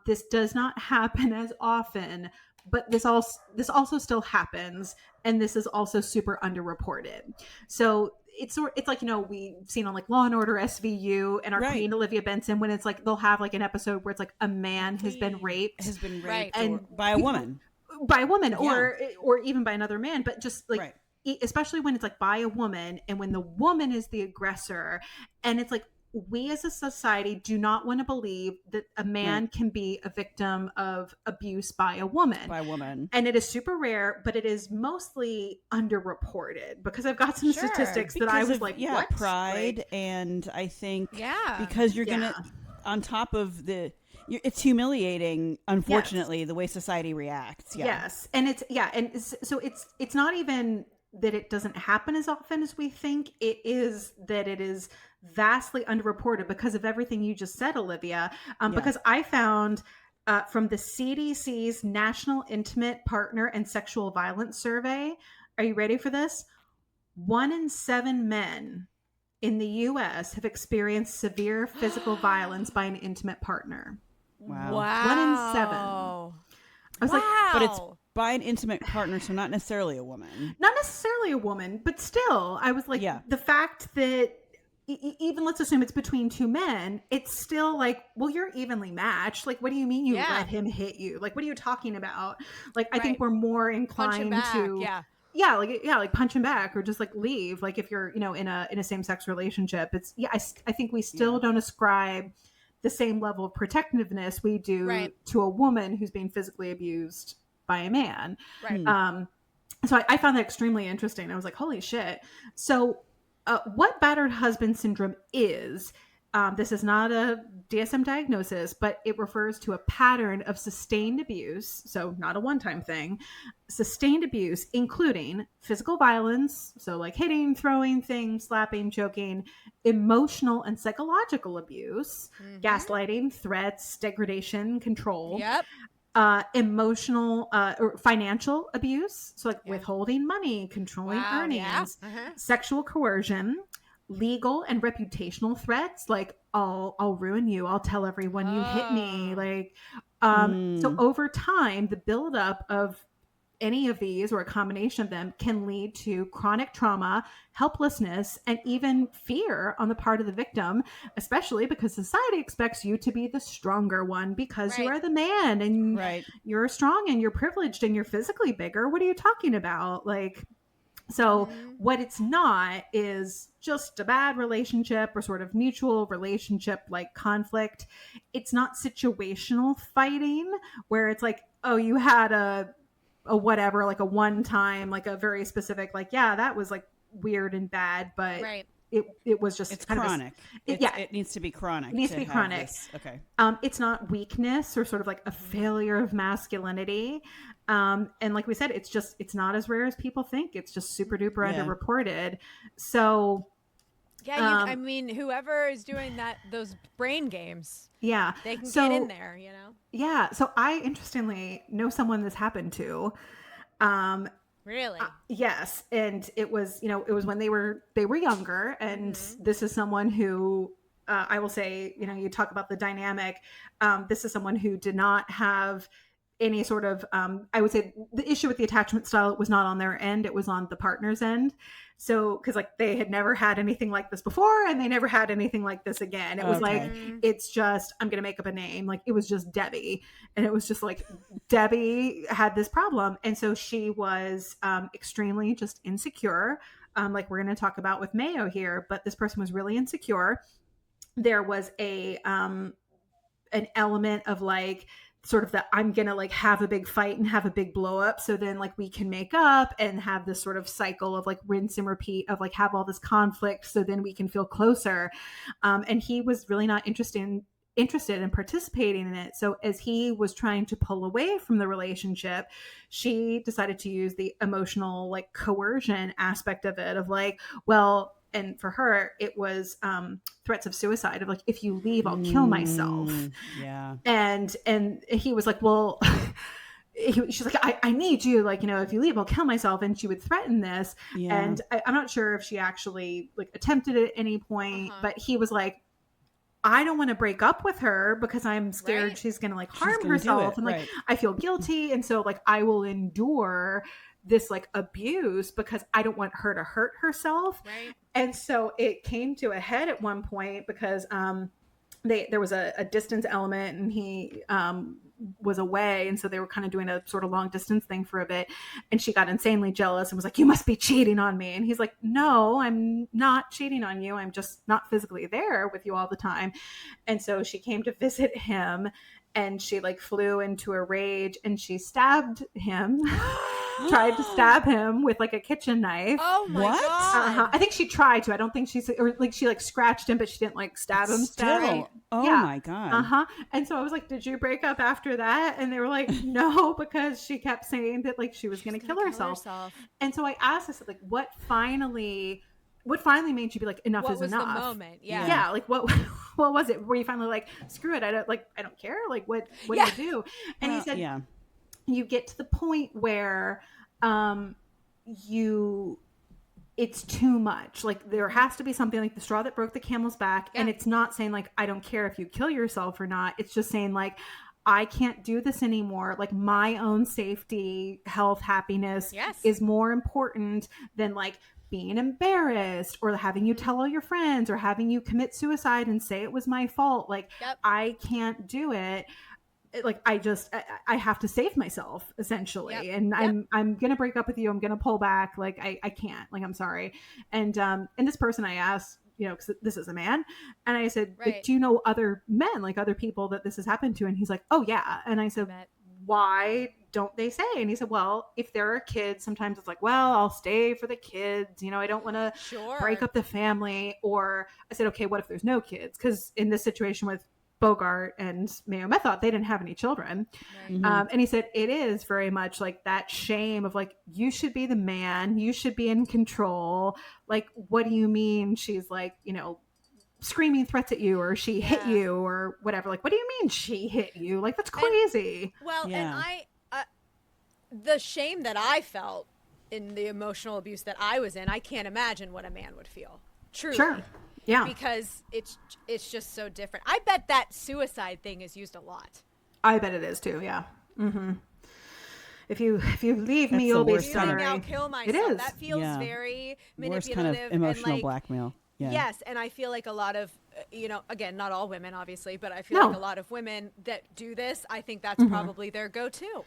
this does not happen as often, but this also still happens, and this is also super underreported. So it's like, you know, we've seen on like Law and Order SVU and our Queen Olivia Benson, when it's like they'll have like an episode where it's like a man has been raped and by a woman or even by another man, but just like especially when it's like by a woman, and when the woman is the aggressor, and it's like, we as a society do not want to believe that a man can be a victim of abuse by a woman. And it is super rare, but it is mostly underreported, because I've got some statistics that I was like, what? Pride. Like, and I think because you're going to, on top of it's humiliating, unfortunately, the way society reacts. Yes. And so it's not even that it doesn't happen as often as we think. It is that it is vastly underreported because of everything you just said, Olivia. Because I found from the CDC's National Intimate Partner and Sexual Violence Survey, are you ready for this? 1 in 7 men in the U.S. have experienced severe physical violence by an intimate partner. Wow. 1 in 7. I was like, but it's by an intimate partner, so not necessarily a woman. Not necessarily a woman, but still, I was like, the fact that even let's assume it's between 2 men, it's still like, well, you're evenly matched. Like, what do you mean you let him hit you? Like, what are you talking about? Like, I think we're more inclined to like punch him back, or just like leave. Like, if you're, you know, in a same-sex relationship, it's I think we still don't ascribe the same level of protectiveness we do to a woman who's being physically abused by a man. So I found that extremely interesting. I was like, holy shit. So what battered husband syndrome is, this is not a DSM diagnosis, but it refers to a pattern of sustained abuse. So not a one-time thing, sustained abuse, including physical violence. So like hitting, throwing things, slapping, choking, emotional and psychological abuse, gaslighting, threats, degradation, control. Emotional or financial abuse, so like withholding money, controlling earnings, sexual coercion, legal and reputational threats, like I'll ruin you, I'll tell everyone you hit me, like so over time the buildup of any of these, or a combination of them, can lead to chronic trauma, helplessness, and even fear on the part of the victim, especially because society expects you to be the stronger one because you are the man, and you're strong and you're privileged and you're physically bigger. What are you talking about? Like, so what it's not is just a bad relationship or sort of mutual relationship like conflict. It's not situational fighting where it's like, oh, you had a whatever, like a one time, like a very specific, like, that was like weird and bad, but it was just, it's chronic. It needs to be chronic. It needs to be chronic. Okay. It's not weakness or sort of like a failure of masculinity. And like we said, it's not as rare as people think. It's just super duper underreported. So I mean, whoever is doing those brain games, they can get in there, you know? Yeah. So I interestingly know someone this happened to. Really? Yes. And it was when they were younger. And this is someone who, I will say, you know, you talk about the dynamic. This is someone who did not have any sort of, I would say the issue with the attachment style was not on their end. It was on the partner's end. So, cause like they had never had anything like this before, and they never had anything like this again. It was like, it's just, I'm going to make up a name. Like it was just Debbie. And it was just like, Debbie had this problem. And so she was extremely just insecure. Like we're going to talk about with Mayo here, but this person was really insecure. There was an element of like, sort of that I'm going to like have a big fight and have a big blow up. So then like we can make up and have this sort of cycle of like rinse and repeat of like have all this conflict. So then we can feel closer. And he was really not interested in participating in it. So as he was trying to pull away from the relationship, she decided to use the emotional like coercion aspect of it, of like, well, and for her, it was threats of suicide, of like, if you leave, I'll kill myself. Yeah. And he was like, well, she's like, I need you. Like, you know, if you leave, I'll kill myself. And she would threaten this. Yeah. And I'm not sure if she actually like attempted it at any point, but he was like, I don't want to break up with her because I'm scared she's going to like harm herself. And like, I feel guilty. And so like, I will endure this like abuse because I don't want her to hurt herself. Right. And so it came to a head at one point because there was a distance element, and he was away, and so they were kind of doing a sort of long distance thing for a bit, and she got insanely jealous and was like, you must be cheating on me. And he's like, no, I'm not cheating on you, I'm just not physically there with you all the time. And so she came to visit him, and she like flew into a rage, and she stabbed him tried to stab him with like a kitchen knife. Oh my God. I think she tried to. I don't think she like scratched him, but she didn't like stab him. Still. Oh my God. And so I was like, did you break up after that? And they were like, no, because she kept saying that like she was going to kill herself. And so I asked this, like, what finally made you be like, enough is enough? What was the moment? Yeah. Yeah. Like what was it? Were you finally like, screw it? I don't care. Like what do you do? And he said, you get to the point where it's too much. Like there has to be something, like the straw that broke the camel's back. And it's not saying like, I don't care if you kill yourself or not. It's just saying like, I can't do this anymore. Like my own safety, health, happiness is more important than like being embarrassed or having you tell all your friends or having you commit suicide and say it was my fault. Like I can't do it. Like I have to save myself essentially. And I'm going to break up with you. I'm going to pull back. Like I can't, like, I'm sorry. And this person I asked, you know, cause this is a man. And I said, like, do you know other men, like other people that this has happened to? And he's like, oh yeah. And I said, why don't they say? And he said, well, if there are kids, sometimes it's like, well, I'll stay for the kids. You know, I don't want to break up the family. Or I said, okay, what if there's no kids? Cause in this situation with Bogart and Mayo Methot, they didn't have any children. And he said it is very much like that shame of like, you should be the man, you should be in control. Like, what do you mean she's like, you know, screaming threats at you, or she hit you or whatever? Like, what do you mean she hit you? Like, that's crazy. And I the shame that I felt in the emotional abuse that I was in, I can't imagine what a man would feel. Truly. Sure. Yeah. Because it's just so different. I bet that suicide thing is used a lot. I bet it is too. Yeah. Mm-hmm. If you leave me, you'll be sorry. I'll kill myself. It is. That feels very manipulative. Worst kind of emotional and blackmail. Yeah. Yes, and I feel like a lot of, you know, again, not all women, obviously, but I feel like a lot of women that do this, I think that's probably their go-to.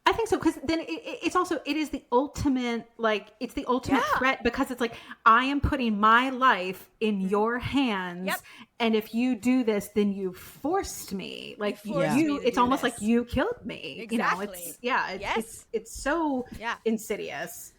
I think so, because then it is the ultimate, like, it's the ultimate threat, because it's like, I am putting my life in your hands, and if you do this, then you forced me. Like, it's almost like you killed me. Exactly. You know, it's so insidious.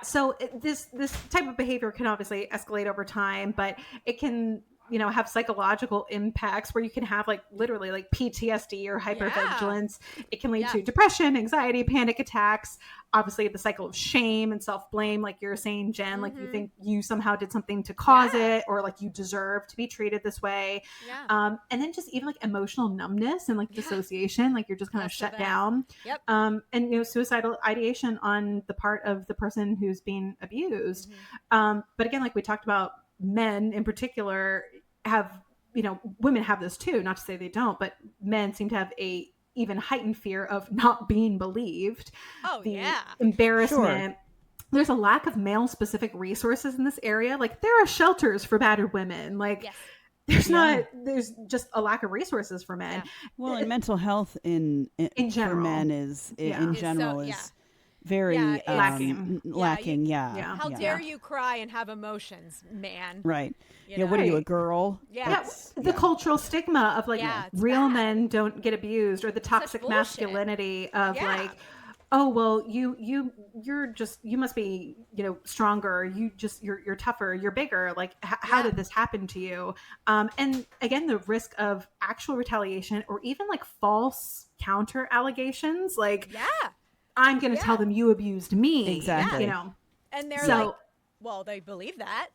So this type of behavior can obviously escalate over time, but it can, you know, have psychological impacts where you can have like literally like PTSD or hypervigilance. It can lead to depression, anxiety, panic attacks, obviously the cycle of shame and self-blame, like you're saying, Jen, like you think you somehow did something to cause it, or like you deserve to be treated this way. And then just even like emotional numbness and like dissociation, like you're just kind of shut down. And, you know, suicidal ideation on the part of the person who's being abused. But again, like we talked about, men in particular have, you know, women have this too, not to say they don't, but men seem to have a even heightened fear of not being believed. Embarrassment. There's a lack of male specific resources in this area. Like there are shelters for battered women. Like there's just a lack of resources for men. Well, and mental health in general for men is very lacking. How dare you cry and have emotions, man? Right. What are you, a girl? The cultural stigma of like real men don't get abused, or the toxic masculinity of like, oh well, you're just, you must be, you know, stronger, you're tougher, you're bigger, like how did this happen to you? And again, the risk of actual retaliation or even like false counter allegations, like I'm going to tell them you abused me. Exactly. You know, and they're like, well, they believe that.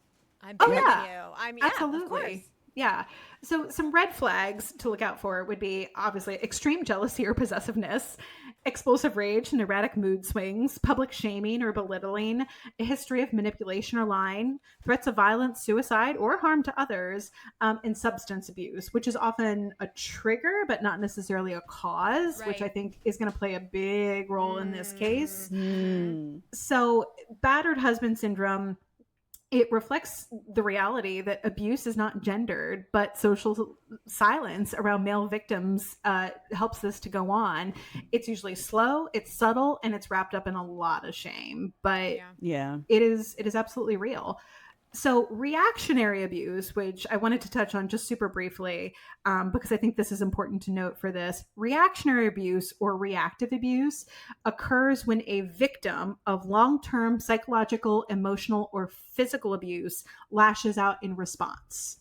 I'm telling you. I mean, absolutely. Of course. Yeah. So some red flags to look out for would be obviously extreme jealousy or possessiveness, explosive rage and erratic mood swings, public shaming or belittling, a history of manipulation or lying, threats of violence, suicide, or harm to others, and substance abuse, which is often a trigger, but not necessarily a cause, which I Right. think is going to play a big role in this case. Mm. So battered husband syndrome, it reflects the reality that abuse is not gendered, but social silence around male victims helps this to go on. It's usually slow, it's subtle, and it's wrapped up in a lot of shame, but Yeah. it is absolutely real. So reactionary abuse, which I wanted to touch on just super briefly, because I think this is important to note for this. Reactionary abuse or reactive abuse occurs when a victim of long-term psychological, emotional, or physical abuse lashes out in response,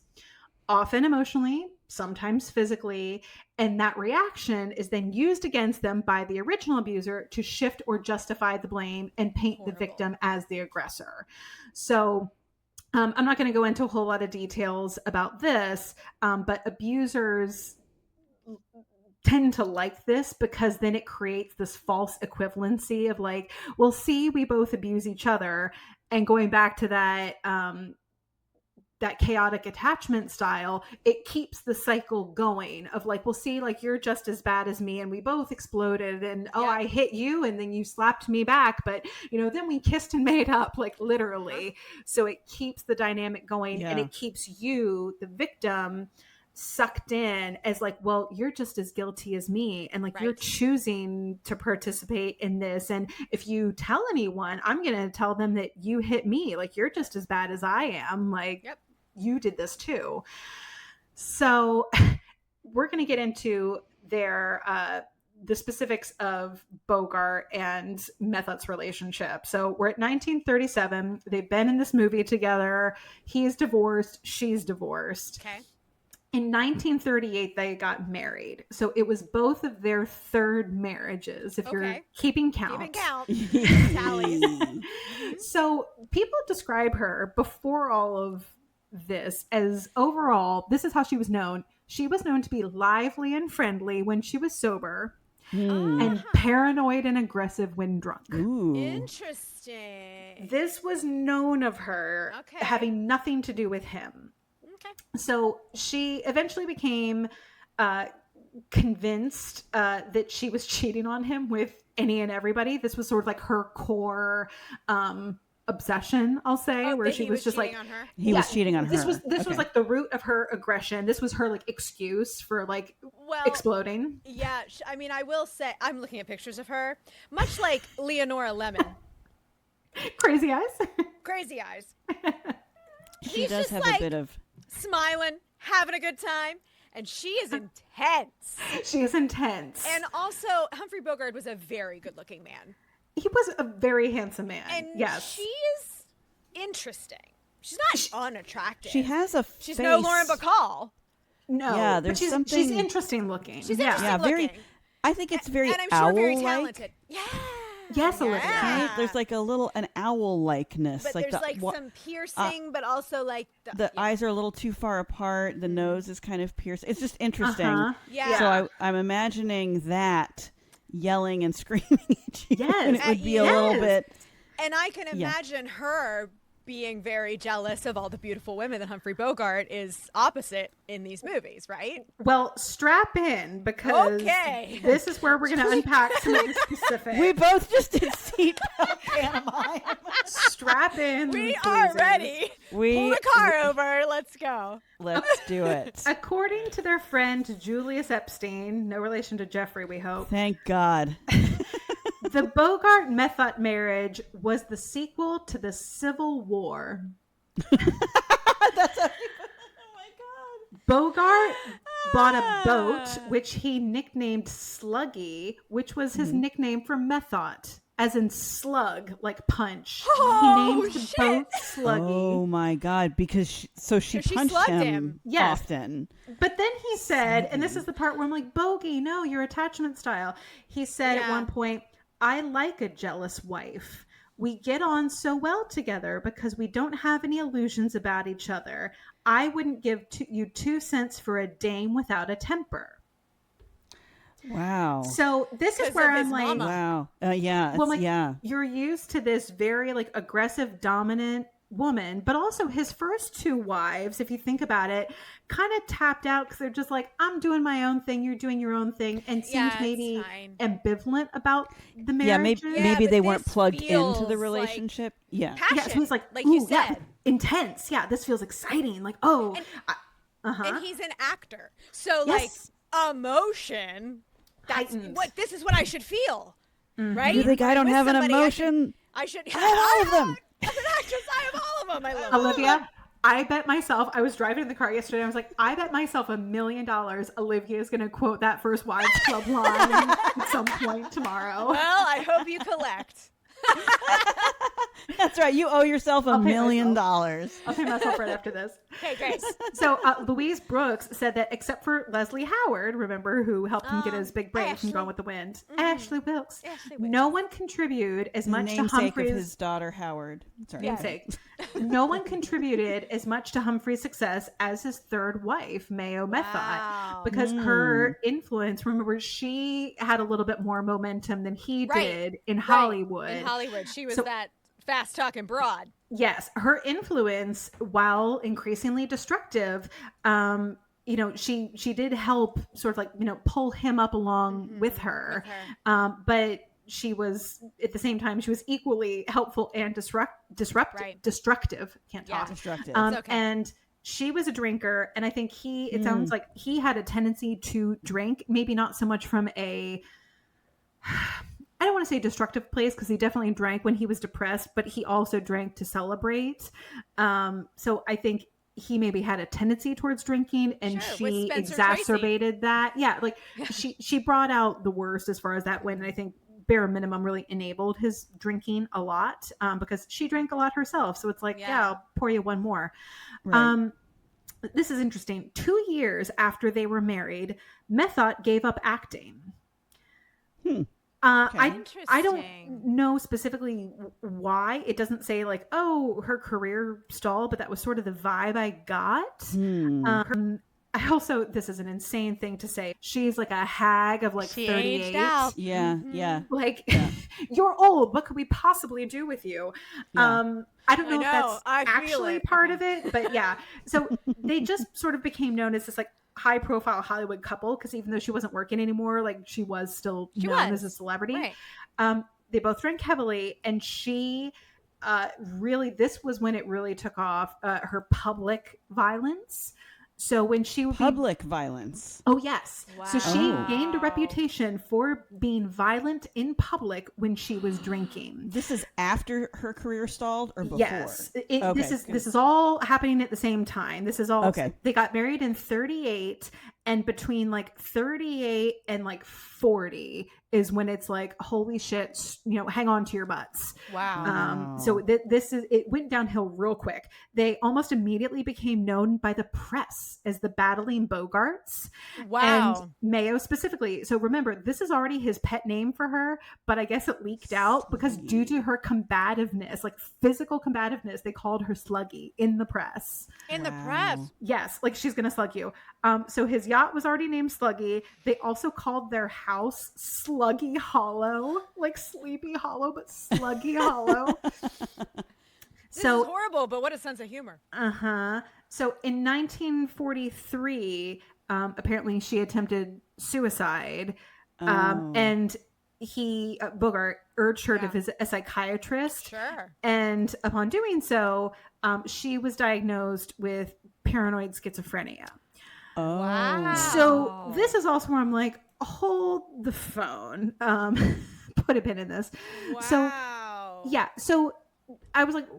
often emotionally, sometimes physically, and that reaction is then used against them by the original abuser to shift or justify the blame and paint the victim as the aggressor. So I'm not going to go into a whole lot of details about this, but abusers tend to like this because then it creates this false equivalency of like, well, see, we both abuse each other. And going back to that, that chaotic attachment style, it keeps the cycle going of like, well, see, like you're just as bad as me and we both exploded and I hit you and then you slapped me back, but then we kissed and made up, like literally. So it keeps the dynamic going and it keeps you, the victim, sucked in as like, well, you're just as guilty as me and like you're choosing to participate in this, and if you tell anyone, I'm gonna tell them that you hit me, like you're just as bad as I am, like you did this too. So we're going to get into their the specifics of Bogart and Methot's relationship. So we're at 1937. They've been in this movie together. He's divorced. She's divorced. Okay. In 1938, they got married. So it was both of their third marriages, if you're keeping count. Keeping count. Tallies. So people describe her before all of this as overall, this is how she was known. She was known to be lively and friendly when she was sober and paranoid and aggressive when drunk. Ooh. Interesting. This was known of her having nothing to do with him. So she eventually became convinced that she was cheating on him with any and everybody. This was sort of like her core obsession, I'll say, where she was just like, he was cheating on her. This was like the root of her aggression. This was her like excuse for like exploding. Yeah, I mean, I will say, I'm looking at pictures of her, much like Leonora Lemon. Crazy eyes. Crazy eyes. She does have a bit of smiling, having a good time, and she is intense. She is intense. And also, Humphrey Bogart was a very good-looking man. He was a very handsome man. And yes. she is interesting. She's not unattractive. She has a She's face. no Lauren Bacall. No. Yeah, there's she's, something. She's interesting looking. She's interesting looking. Very. I think it's very and I'm sure very owl-like. talented. Yeah. Yes, Olivia. Right? There's like an owl likeness. But there's some piercing, but also like the eyes are a little too far apart. The nose is kind of pierced. It's just interesting. Yeah. So I'm imagining that yelling and screaming at you. Yes. And it would be a little bit. And I can imagine her being very jealous of all the beautiful women that Humphrey Bogart is opposite in these movies, right? Well, strap in because this is where we're going to unpack some of the specifics. We both just did seatbelt pantomime. Strap in. We are ready. Pull the car over. Let's go. Let's do it. According to their friend Julius Epstein, no relation to Jeffrey, we hope. Thank God. The Bogart-Methot marriage was the sequel to the Civil War. That's oh my God. Bogart bought a boat, which he nicknamed Sluggy, which was his nickname for Methot, as in slug, like punch. He named the boat Sluggy. Oh my God! Because she punched him often. But then he said, and this is the part where I'm like, Bogie, no, your attachment style. He said at one point, I like a jealous wife. We get on so well together because we don't have any illusions about each other. I wouldn't give you 2 cents for a dame without a temper. Wow. So this is where I'm like, wow. Yeah. well, like, yeah. you're used to this very like aggressive, dominant woman, but also his first 2 wives, if you think about it, kind of tapped out because they're just like, I'm doing my own thing, you're doing your own thing, and seemed maybe ambivalent about the marriage. Maybe they weren't plugged into the relationship. Passion, yeah, so he's like you said. Yeah, intense. Yeah, this feels exciting. Like, oh, and he's an actor, so like emotion. That's what this is what I should feel, right? You think I don't have an emotion? I should have all of them. As an actress, I have all of them. I love Olivia. I bet myself, I was driving in the car yesterday. I was like, I bet myself $1 million Olivia is going to quote that first Wives Club line at some point tomorrow. Well, I hope you collect. That's right. You owe yourself $1 million. I'll pay myself right after this. Okay, great. So Louise Brooks said that except for Leslie Howard, remember, who helped him get his big break from Gone with the Wind, Ashley Wilkes, no one contributed as much to Humphrey's... of his daughter Howard. Sorry. Namesake. No one contributed as much to Humphrey's success as his third wife, Mayo Methot, because her influence, remember, she had a little bit more momentum than he did in Hollywood. In Hollywood, she was that fast-talking broad. Yes, her influence, while increasingly destructive, she did help sort of like, pull him up along with her. But she was, at the same time, she was equally helpful and destructive. Can't talk. Destructive. Okay. And she was a drinker. And I think it sounds like he had a tendency to drink, maybe not so much from a... I don't want to say destructive place because he definitely drank when he was depressed, but he also drank to celebrate. So I think he maybe had a tendency towards drinking, and she exacerbated that. Yeah, like she brought out the worst as far as that went, and I think bare minimum really enabled his drinking a lot because she drank a lot herself. So it's like, I'll pour you one more. Right. This is interesting. 2 years after they were married, Methot gave up acting. I don't know specifically why. It doesn't say like, oh, her career stalled, but that was sort of the vibe I got. I also, this is an insane thing to say, she's like a hag of like 38. Aged out. Yeah. Like, you're old. What could we possibly do with you? Yeah. I don't know if that's actually part of it, but yeah. So they just sort of became known as this like high profile Hollywood couple, because even though she wasn't working anymore, like she was still known as a celebrity. Right. They both drank heavily, and she really, this was when it really took off, her public violence. So when she would violence. Oh, yes. Wow. So she gained a reputation for being violent in public when she was drinking. This is after her career stalled or before? Yes. This is all happening at the same time. This is all. Okay. They got married in 38, and between like 38 and like 40 is when it's like, holy shit, hang on to your butts. Wow. So it went downhill real quick. They almost immediately became known by the press as the Battling Bogarts. Wow. And Mayo specifically. So remember, this is already his pet name for her, but I guess it leaked out because due to her combativeness, like physical combativeness, they called her Sluggy in the press. In the press. Yes, like she's going to slug you. So his yacht was already named Sluggy. They also called their house Sluggy Hollow, like Sleepy Hollow, but Sluggy Hollow. This is horrible, but what a sense of humor. So in 1943, apparently she attempted suicide, and Bogart urged her to visit a psychiatrist. Sure. And upon doing so, she was diagnosed with paranoid schizophrenia. Oh. Wow. So this is also where I'm like, hold the phone. Put a pin in this. Wow. So I was like,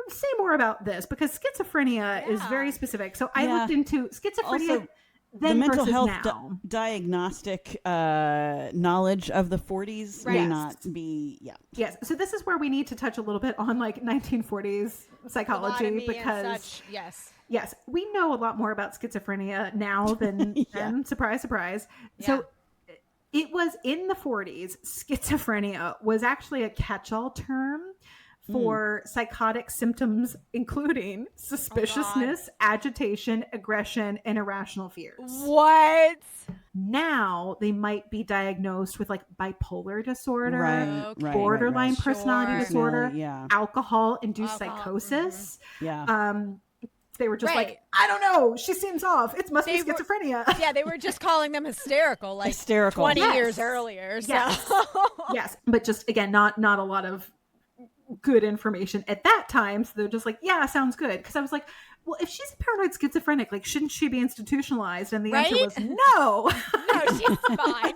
say more about this, because schizophrenia is very specific. So I looked into schizophrenia. Also, the mental health diagnostic knowledge of the 40s may not be. Yes. So this is where we need to touch a little bit on like 1940s psychology, because yes, we know a lot more about schizophrenia now than then. Surprise, surprise. Yeah. So it was in the 40s, schizophrenia was actually a catch-all term for psychotic symptoms, including suspiciousness, agitation, aggression, and irrational fears. What? Now they might be diagnosed with like bipolar disorder, Right, borderline right. personality disorder, Yeah. alcohol-induced psychosis. Yeah. They were just Right. like, I don't know, she seems off. It must be They were- schizophrenia. Yeah, they were just calling them hysterical, like Hysterical. 20 Yes. years earlier. So. Yes. Yes, but just again, not a lot of good information at that time. So they're just like, yeah, sounds good. Because I was like, well, if she's a paranoid schizophrenic, like, shouldn't she be institutionalized? And the answer Right? was no. No, she's fine.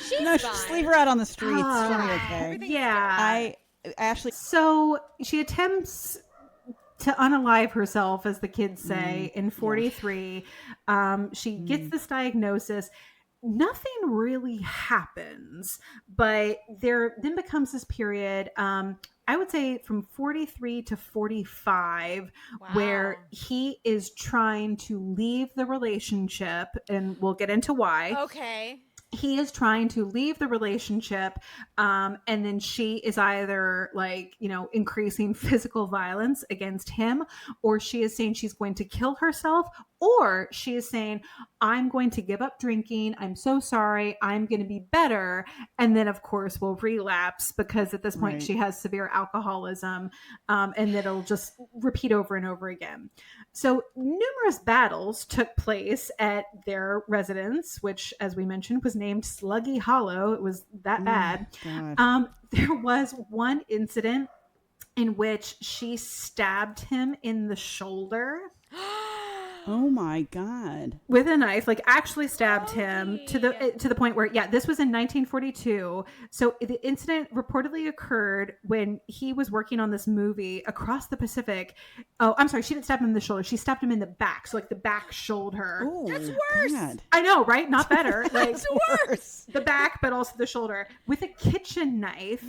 She's No, fine. just leave her out on the streets. She'll be Ah, okay. everything's Yeah. Ashley. So she attempts to unalive herself, as the kids say, in 43. She gets this diagnosis. Nothing really happens, but there then becomes this period, I would say from 43 to 45, where he is trying to leave the relationship, and we'll get into why. Okay. He is trying to leave the relationship, and then she is either like, increasing physical violence against him, or she is saying she's going to kill herself, or she is saying, I'm going to give up drinking. I'm so sorry. I'm going to be better. And then, of course, will relapse because at this point Right. she has severe alcoholism, and it'll just repeat over and over again. So numerous battles took place at their residence, which, as we mentioned, was named Sluggy Hollow. It was that bad. God. There was one incident in which she stabbed him in the shoulder Oh my God. with a knife, like actually stabbed him to the point where, this was in 1942. So the incident reportedly occurred when he was working on this movie Across the Pacific. Oh, I'm sorry. She didn't stab him in the shoulder. She stabbed him in the back. So like the back shoulder. Ooh, That's worse. God. I know, right? Not better. Like It's worse. the back, but also the shoulder with a kitchen knife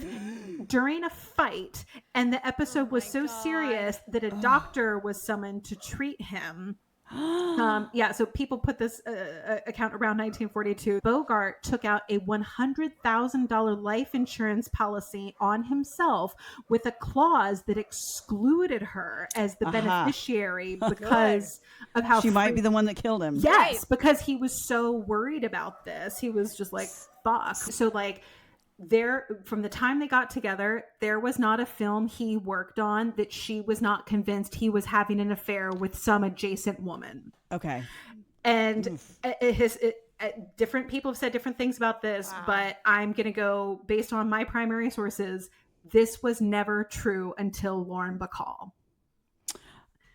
during a fight. And the episode was so serious that a doctor was summoned to treat him. So people put this account around 1942. Bogart took out a $100,000 life insurance policy on himself with a clause that excluded her as the beneficiary because of how She might be the one that killed him. Yes, Right. because he was so worried about this. He was just like, fuck. So like from the time they got together, there was not a film he worked on that she was not convinced he was having an affair with some adjacent woman. Okay. And different people have said different things about this, but I'm going to go based on my primary sources. This was never true until Lauren Bacall.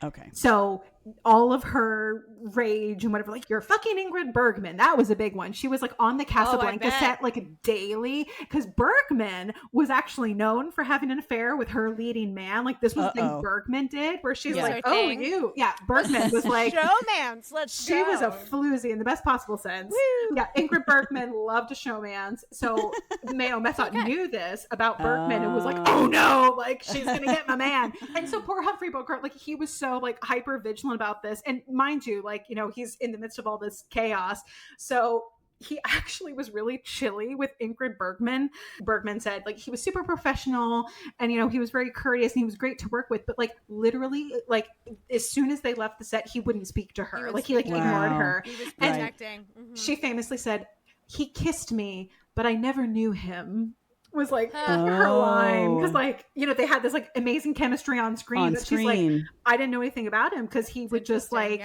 Okay. So all of her rage and whatever, like, you're fucking Ingrid Bergman. That was a big one. She was like on the Casablanca set like daily, because Bergman was actually known for having an affair with her leading man. Like this was the thing Bergman did, where she's like, Her oh, thing. Bergman was like, Showmance. Let's she was a floozy in the best possible sense. Yeah, Ingrid Bergman loved a showmance. So Mayo Methot knew this about Bergman and was like, oh no, like she's gonna get my man. And so poor Humphrey Bogart, like he was so like hyper vigilant about this. And mind you, like, he's in the midst of all this chaos. So he actually was really chilly with Ingrid Bergman. Bergman said like he was super professional and he was very courteous and he was great to work with, but like literally like as soon as they left the set, he wouldn't speak to her. Like he ignored her. He was And protecting. she famously said, he kissed me, but I never knew him. Was like her line, because like they had this like amazing chemistry on screen. But she's like, I didn't know anything about him because he would just like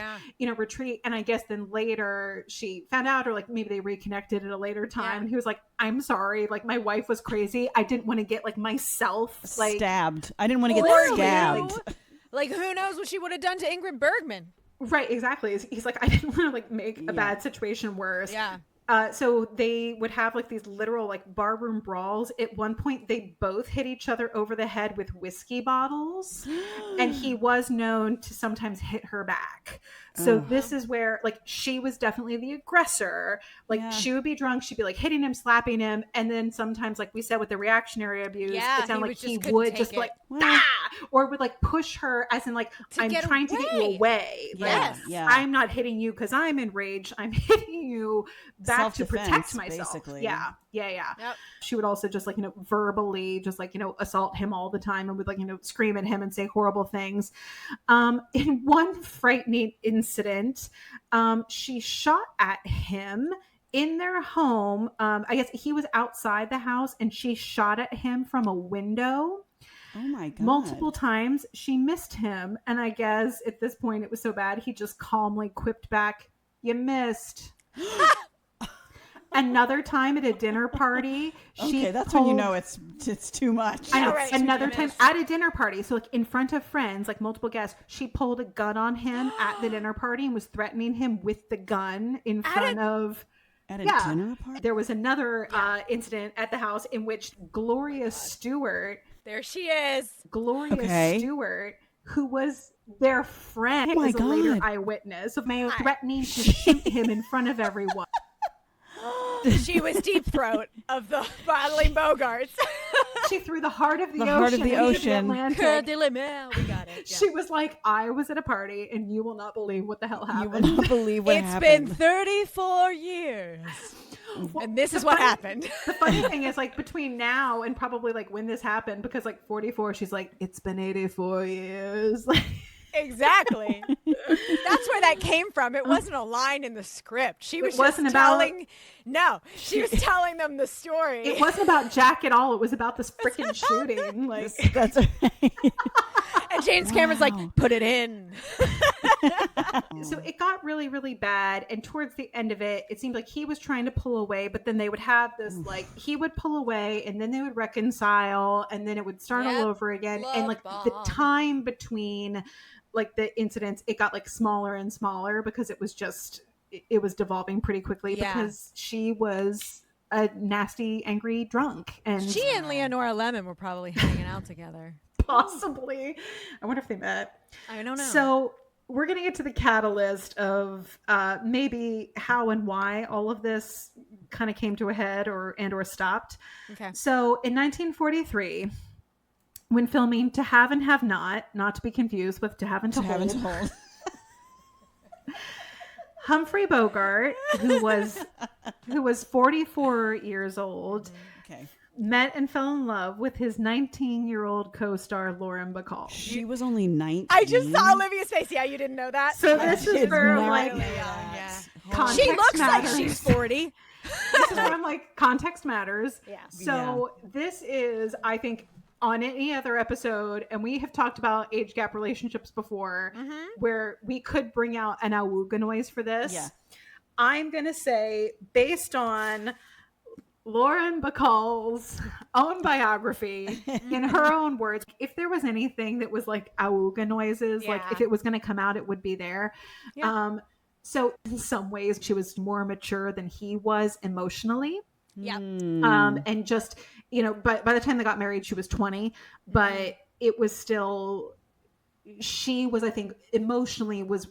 retreat. And I guess then later she found out, or like maybe they reconnected at a later time. And he was like, I'm sorry, like my wife was crazy. I didn't want to get like myself like stabbed. I didn't want to get stabbed. Like who knows what she would have done to Ingrid Bergman? Right, exactly. He's like, I didn't want to like make a bad situation worse. Yeah. So they would have like these literal like barroom brawls. At one point, they both hit each other over the head with whiskey bottles, and he was known to sometimes hit her back. So this is where like she was definitely the aggressor. Like she would be drunk, she'd be like hitting him, slapping him, and then sometimes, like we said with the reactionary abuse, it sounded like he would just like or would like push her as in like, I'm trying to get you away. Yeah, like, I'm not hitting you because I'm enraged. I'm hitting you back to protect myself. Basically. Yeah. Yep. She would also just like, verbally just like, assault him all the time and would like, scream at him and say horrible things. In one frightening incident, she shot at him in their home. I guess he was outside the house and she shot at him from a window. Oh my God. Multiple times. She missed him. And I guess at this point it was so bad, he just calmly quipped back, "You missed." Another time at a dinner party. That's when you know it's too much. I know. Another time at a dinner party. So like in front of friends, like multiple guests, she pulled a gun on him at the dinner party and was threatening him with the gun in front of... At a dinner party? There was another incident at the house in which Gloria Stewart... There she is. Gloria Stewart, who was their friend, was a later eyewitness of Mayo threatening to shoot him in front of everyone. She was deep throat of the Battling Bogarts. She threw the heart of the heart of the ocean. We got it. She was like, I was at a party and you will not believe what the hell happened. You will not believe what happened. It's been 34 years. And this is what happened. The funny thing is, like, between now and probably like when this happened, because like 44, she's like, it's been 84 years. Exactly. That's where that came from. It wasn't a line in the script. She was just telling. No, she was telling them the story. It wasn't about Jack at all. It was about this freaking shooting. Like that's right. And James Cameron's like, put it in. So it got really, really bad. And towards the end of it, it seemed like he was trying to pull away, but then they would have this, like, he would pull away and then they would reconcile and then it would start all over again. And like the time between like the incidents, it got like smaller and smaller because it was devolving pretty quickly because she was a nasty, angry drunk. And she and Leonora Lemon were probably hanging out together. Possibly. I wonder if they met. I don't know. So we're going to get to the catalyst of maybe how and why all of this kind of came to a head or stopped. Okay. So in 1943, when filming To Have and Have Not to be confused with To Have and to Hold. Humphrey Bogart, who was 44 years old, met and fell in love with his 19-year-old co-star Lauren Bacall. She was only 19. I just saw Olivia's face. Yeah, you didn't know that. So this is where like she looks matters. Like she's 40. This is where I'm like, context matters. Yeah. So this is, I think, on any other episode, and we have talked about age gap relationships before, where we could bring out an awooga noise for this. Yeah. I'm gonna say, based on Lauren Bacall's own biography, in her own words, if there was anything that was like awooga noises, like if it was going to come out, it would be there. Yeah. So in some ways she was more mature than he was emotionally. Yeah. And just, but by the time they got married, she was 20, but it was still, she was, I think, emotionally was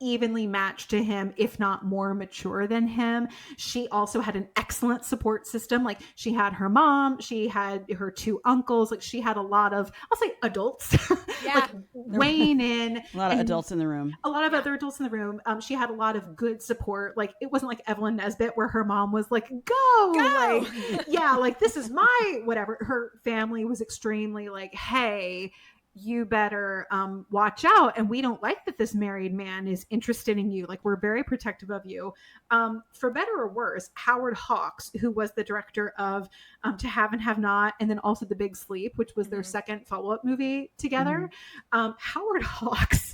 evenly matched to him, if not more mature than him. She also had an excellent support system. Like, she had her mom, she had her two uncles, like she had a lot of, I'll say, adults like weighing in. A lot of adults in the room. A lot of other adults in the room. She had a lot of good support. Like, it wasn't like Evelyn Nesbit where her mom was like, go! Like, yeah, like, this is my whatever. Her family was extremely like, hey, you better watch out, and we don't like that this married man is interested in you. Like, we're very protective of you. For better or worse, Howard Hawks, who was the director of To Have and Have Not, and then also The Big Sleep, which was their second follow-up movie together. Howard Hawks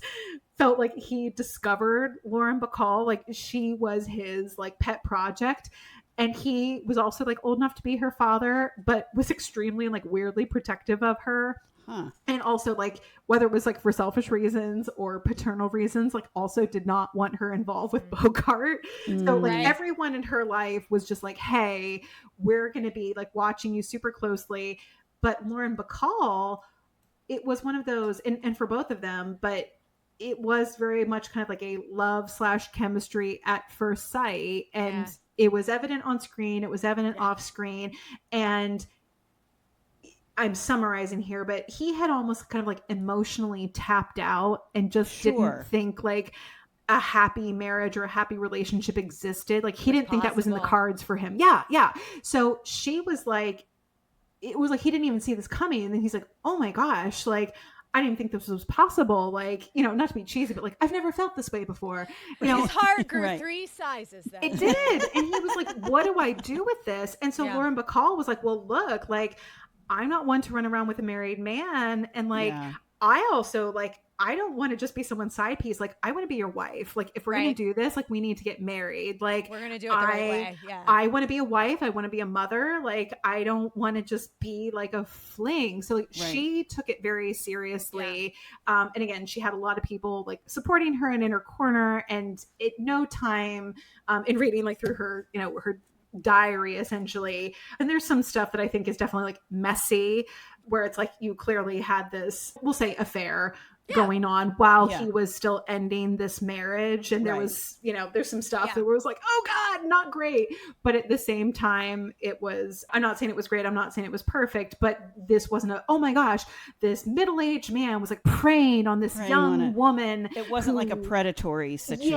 felt like he discovered Lauren Bacall. Like, she was his like pet project. And he was also like old enough to be her father, but was extremely like weirdly protective of her. And also, like, whether it was like for selfish reasons or paternal reasons, like, also did not want her involved with Bogart. So like everyone in her life was just like, hey, we're going to be like watching you super closely. But Lauren Bacall, it was one of those, and for both of them, but it was very much kind of like a love/chemistry at first sight. And it was evident on screen. It was evident off screen. And I'm summarizing here, but he had almost kind of like emotionally tapped out and just didn't think like a happy marriage or a happy relationship existed. Like he didn't think that was in the cards for him. Yeah. So she was like, it was like he didn't even see this coming. And then he's like, oh my gosh, like I didn't even think this was possible. Like, you know, not to be cheesy, but like I've never felt this way before. You know, his heart grew 3 sizes then. It did. And he was like, what do I do with this? And so Lauren Bacall was like, well, look, like I'm not one to run around with a married man. And like, I also like, I don't want to just be someone's side piece. Like, I want to be your wife. Like, if we're going to do this, like, we need to get married. Like, we're going to do it the right way. Yeah. I want to be a wife. I want to be a mother. Like, I don't want to just be like a fling. So like, she took it very seriously. And again, she had a lot of people like supporting her and in her corner. And at no time in reading like through her, you know, her diary essentially. And there's some stuff that I think is definitely like messy, where it's like you clearly had this, we'll say, affair going on while he was still ending this marriage. And there was, you know, there's some stuff that was like, oh God, not great. But at the same time, it was, I'm not saying it was great. I'm not saying it was perfect, but this wasn't a, oh my gosh, this middle-aged man was like preying on this young woman. It wasn't like a predatory situation.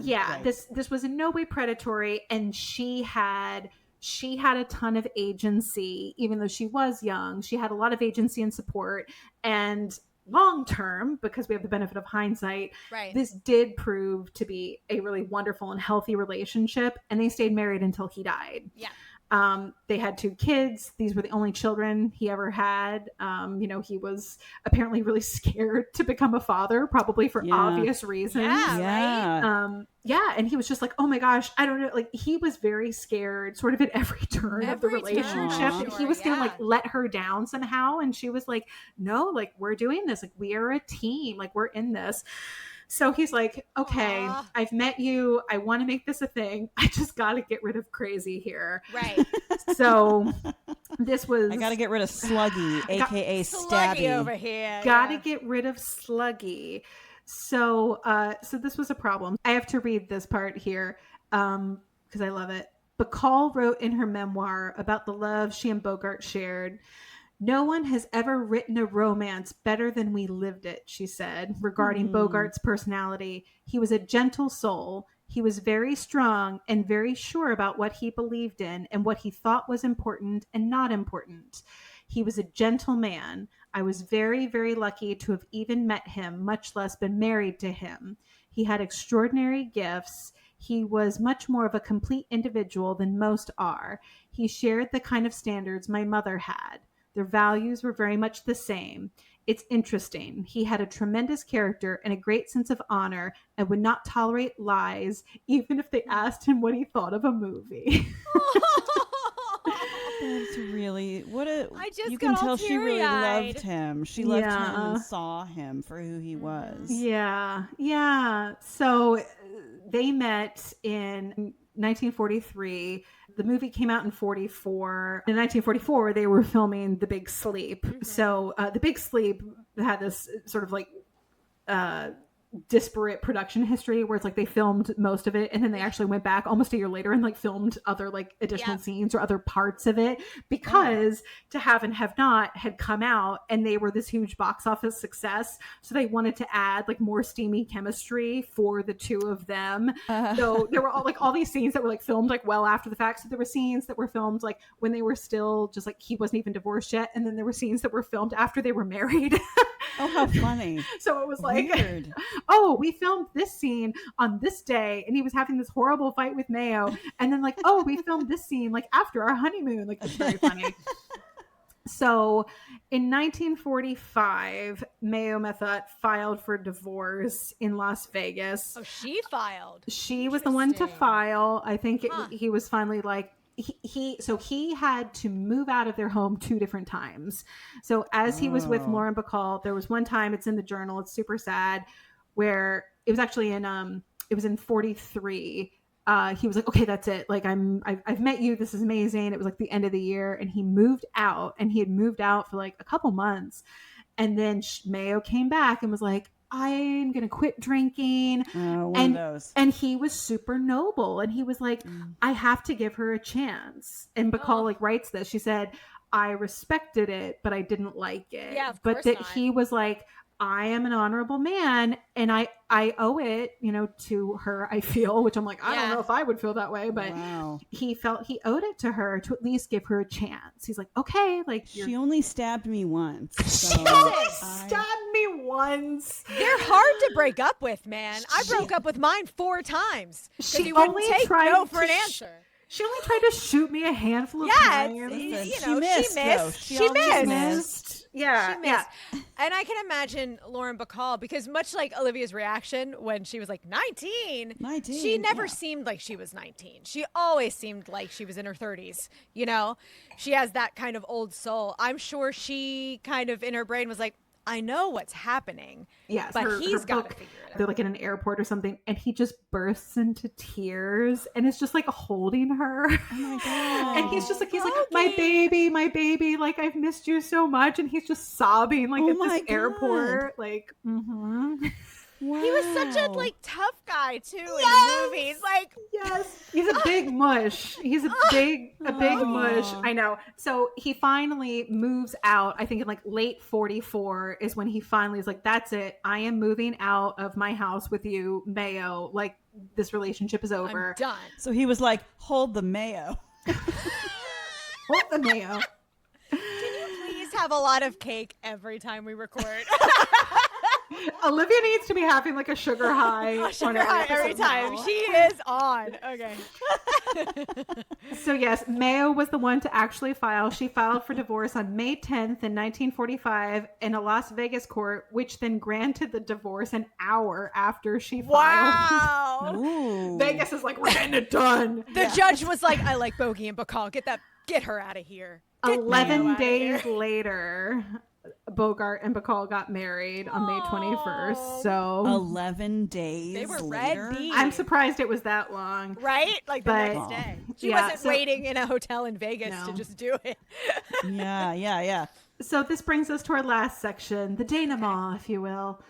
Yeah. Right. This was in no way predatory. And she had a ton of agency, even though she was young. She had a lot of agency and support. And long term, because we have the benefit of hindsight, this did prove to be a really wonderful and healthy relationship. And they stayed married until he died. Yeah. They had 2 kids. These were the only children he ever had. You know, he was apparently really scared to become a father, probably for obvious reasons. Yeah. And he was just like, oh my gosh, I don't know. Like he was very scared sort of at every turn of the relationship. And he was going to like let her down somehow. And she was like, no, like we're doing this. Like we are a team. Like we're in this. So he's like, okay, I've met you. I want to make this a thing. I just got to get rid of crazy here. Right. So this was... I got to get rid of Sluggy, a.k.a. Stabby. Sluggy over here. Got to get rid of Sluggy. So this was a problem. I have to read this part here because I love it. Bacall wrote in her memoir about the love she and Bogart shared. No one has ever written a romance better than we lived it, she said, regarding Bogart's personality. He was a gentle soul. He was very strong and very sure about what he believed in and what he thought was important and not important. He was a gentle man. I was very, very lucky to have even met him, much less been married to him. He had extraordinary gifts. He was much more of a complete individual than most are. He shared the kind of standards my mother had. Their values were very much the same. It's interesting. He had a tremendous character and a great sense of honor and would not tolerate lies, even if they asked him what he thought of a movie. That's really I just you can got all tell she really teary-eyed. loved him. She loved him and saw him for who he was. Yeah. So they met in 1943. The movie came out in 44. In 1944, they were filming The Big Sleep. So The Big Sleep had this sort of like disparate production history where it's like they filmed most of it and then they actually went back almost a year later and like filmed other like additional scenes or other parts of it because To Have and Have Not had come out and they were this huge box office success. So they wanted to add like more steamy chemistry for the two of them. So there were all these scenes that were like filmed like well after the fact. So there were scenes that were filmed like when they were still just like he wasn't even divorced yet. And then there were scenes that were filmed after they were married. Oh, how funny. So it was like, weird. Oh, we filmed this scene on this day and he was having this horrible fight with Mayo. And then like, oh, we filmed this scene like after our honeymoon. Like, it's very funny. So in 1945, Mayo Methot filed for divorce in Las Vegas. Oh, she filed. She was the one to file. I think he was finally like, he had to move out of their home 2 different times. So as he was with Lauren Bacall, there was one time, it's in the journal, it's super sad, where it was actually it was in 43. He was like, okay, that's it. Like I've met you. This is amazing. It was like the end of the year and he moved out and he had moved out for like a couple months. And then Mayo came back and was like, I'm going to quit drinking. One of those. And he was super noble. And he was like, I have to give her a chance. And Bacall like writes this. She said, I respected it, but I didn't like it. Yeah, of but course that not. he was like, I am an honorable man and I owe it, to her, I feel, which I'm like, I don't know if I would feel that way, but he felt he owed it to her to at least give her a chance. He's like, okay, like she only stabbed me once. So stabbed me once. They're hard to break up with, man. I broke up with mine 4 times. She wouldn't only take tried no for an answer. She only tried to shoot me a handful of Yeah, times. she missed. She missed. Yeah, She missed. And I can imagine Lauren Bacall, because much like Olivia's reaction when she was like 19, she never seemed like she was 19. She always seemed like she was in her 30s. She has that kind of old soul. I'm sure she kind of in her brain was like, I know what's happening. Yes, but he's got to figure it out. They're like in an airport or something, and he just bursts into tears, and it's just like holding her. Oh my god! And he's like, my baby, like I've missed you so much, and he's just sobbing like at this airport, like. Wow. He was such a tough guy too in the movies. He's a big mush. He's a big mush. I know. So he finally moves out. I think in late 44 is when he finally is like, that's it. I am moving out of my house with you, Mayo. Like this relationship is over. I'm done. So he was like, hold the Mayo. Hold the Mayo. Can you please have a lot of cake every time we record? Olivia needs to be having a sugar high. Sugar high every time. She is on. Okay. So yes, Mayo was the one to actually file. She filed for divorce on May 10th in 1945 in a Las Vegas court, which then granted the divorce an hour after she filed. Wow. Vegas is like, we're getting it done. The judge was like, I like Bogie and Bacall. Get her out of here. 11 days later, Bogart and Bacall got married on May 21st. So 11 days they were later? red beans. I'm surprised it was that long. Right? The next day. She wasn't waiting in a hotel in Vegas to just do it. Yeah. So this brings us to our last section, the denouement, if you will.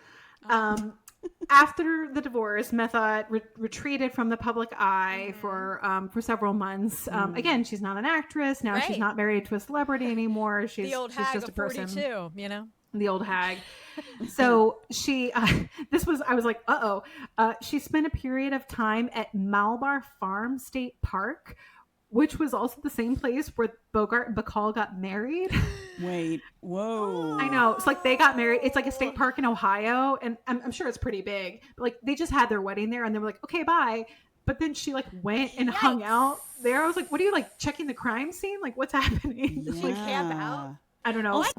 After the divorce, Methot retreated from the public eye for several months. Again, she's not an actress. Now she's not married to a celebrity anymore. She's just a person. 42, The old hag. So she, I was like, she spent a period of time at Malabar Farm State Park, which was also the same place where Bogart and Bacall got married. Wait, whoa. I know. It's like they got married. It's like a state park in Ohio, and I'm sure it's pretty big. But they just had their wedding there, and they were like, okay, bye. But then she went and hung out there. I was like, what are you checking the crime scene? What's happening? Did she camp out? I don't know. Also,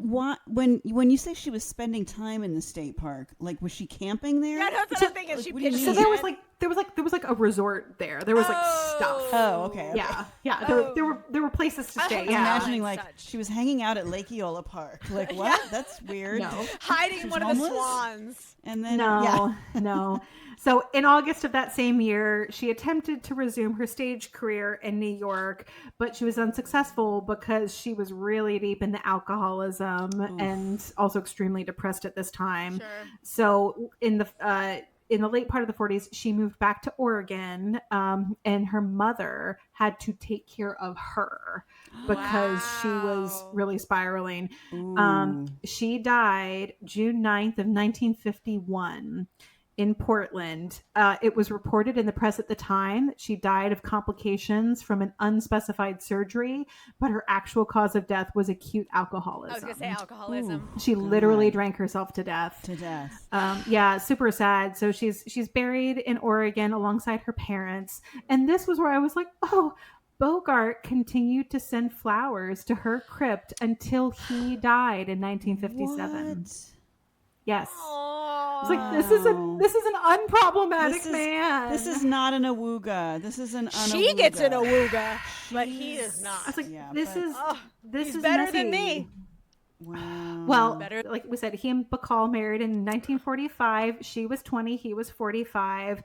when you say she was spending time in the state park, was she camping there? Yeah, that's what I'm thinking. She pitched so there was a resort there. There was stuff. Oh, okay. Yeah. There were places to stay. I'm imagining she was hanging out at Lake Eola Park. What? That's weird. No. Hiding in one of the swans. And then no. So in August of that same year, she attempted to resume her stage career in New York, but she was unsuccessful because she was really deep into alcoholism and also extremely depressed at this time. Sure. So in the late part of the 40s, she moved back to Oregon, and her mother had to take care of her because she was really spiraling. She died June 9th of 1951. In Portland. It was reported in the press at the time that she died of complications from an unspecified surgery, but her actual cause of death was acute alcoholism. I was going to say alcoholism. She literally drank herself to death. Super sad. So she's buried in Oregon alongside her parents. And this was where I was like, Bogart continued to send flowers to her crypt until he died in 1957. What? Yes. It's this is an unproblematic man. This is not an awooga. This is an unawooga. She gets an awooga, but he is not. I was like, this is better messy. than me. Wow. Well, better. Like we said, he and Bacall married in 1945. She was 20. He was 45.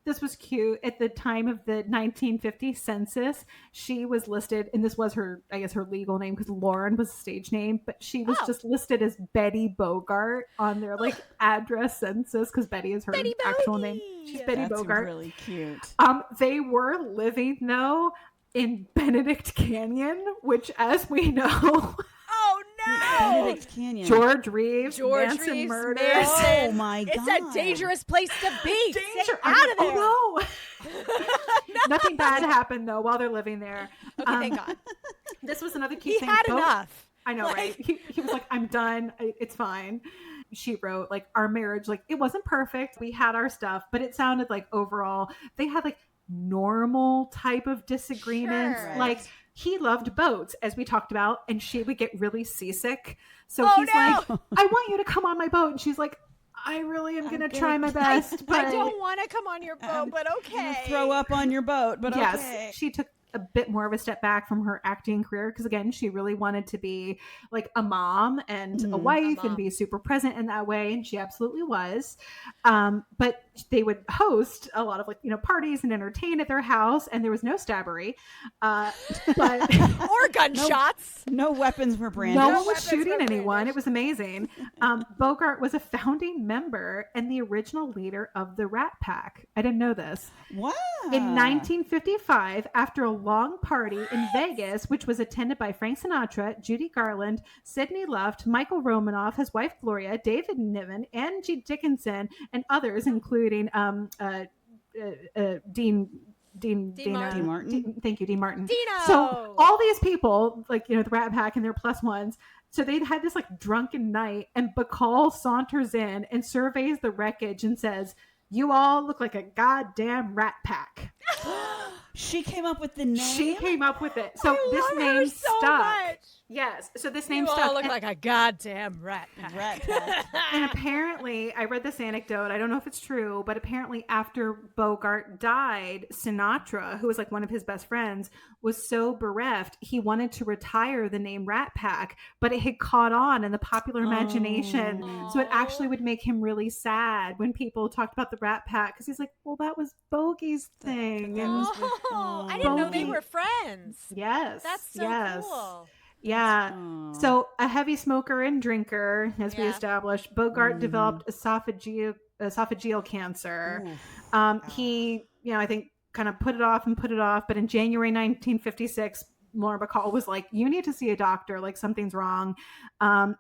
This was cute. At the time of the 1950 census, she was listed, and this was her legal name because Lauren was a stage name, but she was just listed as Betty Bogart on their address census because Betty is her actual name. She's Betty Bogart. Really cute. They were living though in Benedict Canyon, which, as we know, Oh no! Benedict Canyon. George Reeves, Manson Reeves, murder. Manson. Oh my God. It's a dangerous place to be. Danger! Stay I'm out like, of there. Oh no! Nothing bad happened though while they're living there. Okay, thank God. This was another key He thing. had enough. I know, right? He was like, I'm done. It's fine. She wrote, like, our marriage, like, it wasn't perfect. We had our stuff, but it sounded like overall they had like normal type of disagreements. Sure. Like, he loved boats, as we talked about, and she would get really seasick. So Oh, he's like, no. I want you to come on my boat. And she's like, I really am going to try my best. But I don't want to come on your boat, but okay. Throw up on your boat, but yes, okay. she took a bit more of a step back from her acting career because, again, she really wanted to be like a mom and a wife and be super present in that way, and she absolutely was. But they would host a lot of, like, parties and entertain at their house, and there was no stabbery, but Or gunshots. No weapons were brandished. no one was weapons shooting were anyone. brandished. It was amazing. Bogart was a founding member and the original leader of the Rat Pack. I didn't know this. Wow. In 1955, after a long party in Vegas, which was attended by Frank Sinatra, Judy Garland, Sidney Luft, Michael Romanoff, his wife Gloria, David Niven, Angie Dickinson, and others, including Dean Martin. Thank you, Dean Martin. Dino! So all these people, like, the Rat Pack and their plus ones, so they'd had this like drunken night, and Bacall saunters in and surveys the wreckage and says, "You all look like a goddamn rat pack." She came up with the name. She came up with it. So I this love her name so stuck. much. Yes. So this name You stuck. all look And- like a goddamn rat pack. Rat Pack. And apparently, I read this anecdote. I don't know if it's true, but apparently after Bogart died, Sinatra, who was like one of his best friends, was so bereft, he wanted to retire the name Rat Pack, but it had caught on in the popular imagination. So it actually would make him really sad when people talked about the Rat Pack, because he's like, well, that was Bogey's thing. And Oh, I didn't know they Bogie. were friends. yes. That's so yes. cool. Yeah. Aw. So a heavy smoker and drinker, as we Yeah. established, Bogart developed esophageal cancer. He, I think, kind of put it off, but in January 1956, Lauren Bacall was like, you need to see a doctor, like something's wrong.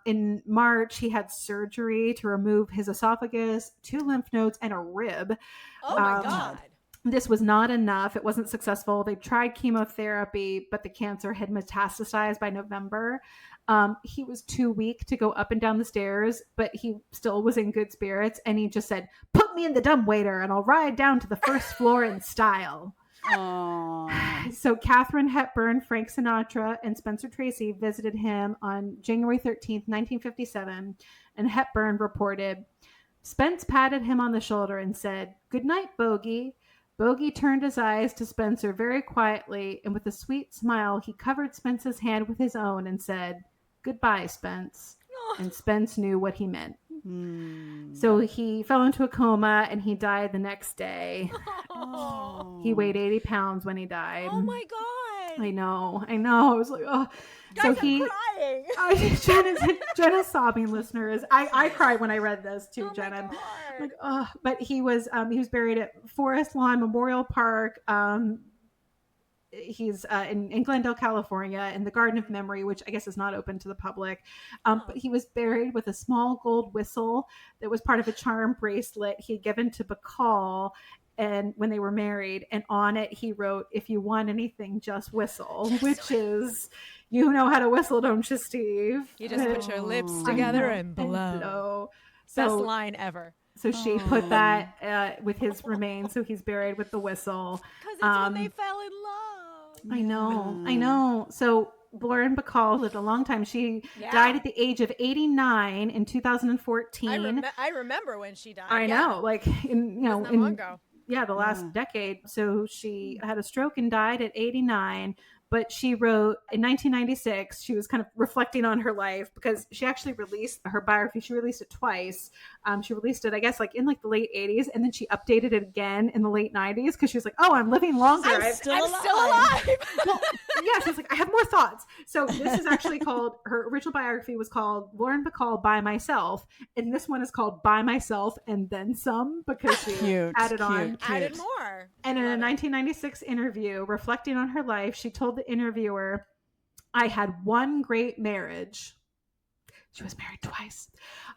In March, he had surgery to remove his esophagus, 2 lymph nodes, and a rib. Oh my God. This was not enough. It wasn't successful. They tried chemotherapy, but the cancer had metastasized by November. He was too weak to go up and down the stairs, but he still was in good spirits. And he just said, "Put me in the dumbwaiter and I'll ride down to the first floor in style." Aw. So Katharine Hepburn, Frank Sinatra, and Spencer Tracy visited him on January 13th, 1957. And Hepburn reported, Spence patted him on the shoulder and said, "Good night, Bogie." Bogie turned his eyes to Spencer very quietly, and with a sweet smile, he covered Spence's hand with his own and said, "Goodbye, Spence." And Spence knew what he meant. So he fell into a coma and he died the next day. He weighed 80 pounds when he died. Oh my God. I know. I was like, oh. Guys, So he, I'm crying. Jenna's sobbing, listeners. I cried when I read this too, Oh Jenna. my God. Like, oh, but he was buried at Forest Lawn Memorial Park. He's in Glendale, California, in the Garden of Memory, which I guess is not open to the public. But he was buried with a small gold whistle that was part of a charm bracelet he had given to Bacall, and when they were married, and on it he wrote, "If you want anything, just whistle," which is, you know how to whistle, don't you, Steve? You just put your lips together and blow. blow. Best So, line ever. so she put that with his remains, so he's buried with the whistle. Because it's when they fell in love. I know. So Lauren Bacall lived a long time. She died at the age of 89 in 2014. I remember when she died. I know, like in Wasn't that long ago. the last decade. So she had a stroke and died at 89. But she wrote in 1996, she was kind of reflecting on her life because she actually released her biography. She released it twice. She released it, I guess, like in like the late 80s. And then she updated it again in the late 90s because she was like, oh, I'm living longer. I'm still alive. Well, yeah, she's like, I have more thoughts. So this is actually called, her original biography was called Lauren Bacall By Myself. And this one is called By Myself and Then Some because she added on. Added more. And in a 1996 interview, reflecting on her life, she told the interviewer, "I had one great marriage." She was married twice.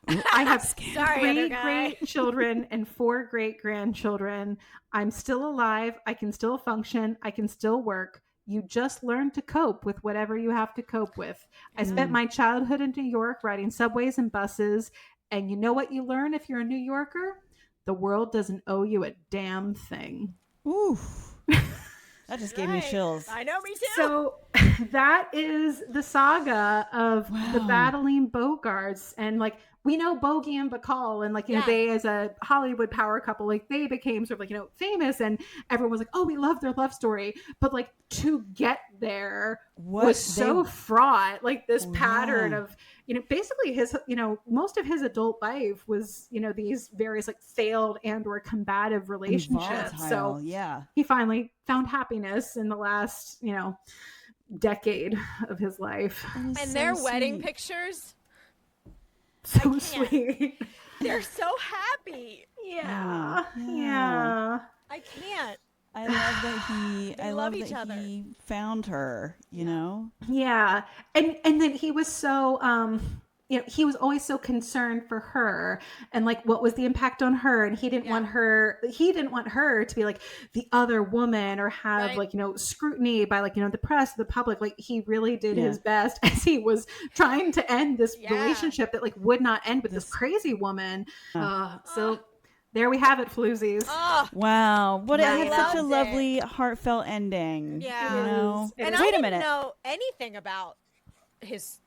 "I have three great children and 4 great grandchildren. I'm still alive. I can still function. I can still work. You just learn to cope with whatever you have to cope with. I spent my childhood in New York riding subways and buses. And you know what you learn if you're a New Yorker? The world doesn't owe you a damn thing." Ooh. That just gave me chills. I know, me too. So that is the saga of the Battling Bogarts. And like, we know Bogie and Bacall, and like, you know, they as a Hollywood power couple, like they became sort of like, you know, famous, and everyone was like, oh, we love their love story. But like to get there was so fraught, like this pattern of, you know, basically his, you know, most of his adult life was, you know, these various like failed and or combative relationships. So he finally found happiness in the last, you know, decade of his life. And their wedding pictures, so sweet. They're so happy. Yeah. I can't. I love that he. I love that he found her. You know. Yeah, and then he was so. You know, he was always so concerned for her and like what was the impact on her, and he didn't want her. He didn't want her to be like the other woman or have like, you know, scrutiny by like, you know, the press, the public. Like he really did his best as he was trying to end this relationship that like would not end with this crazy woman. So. There we have it, floozies. Oh, wow. What it had such a lovely, heartfelt ending. Yeah. You know? And I didn't know anything about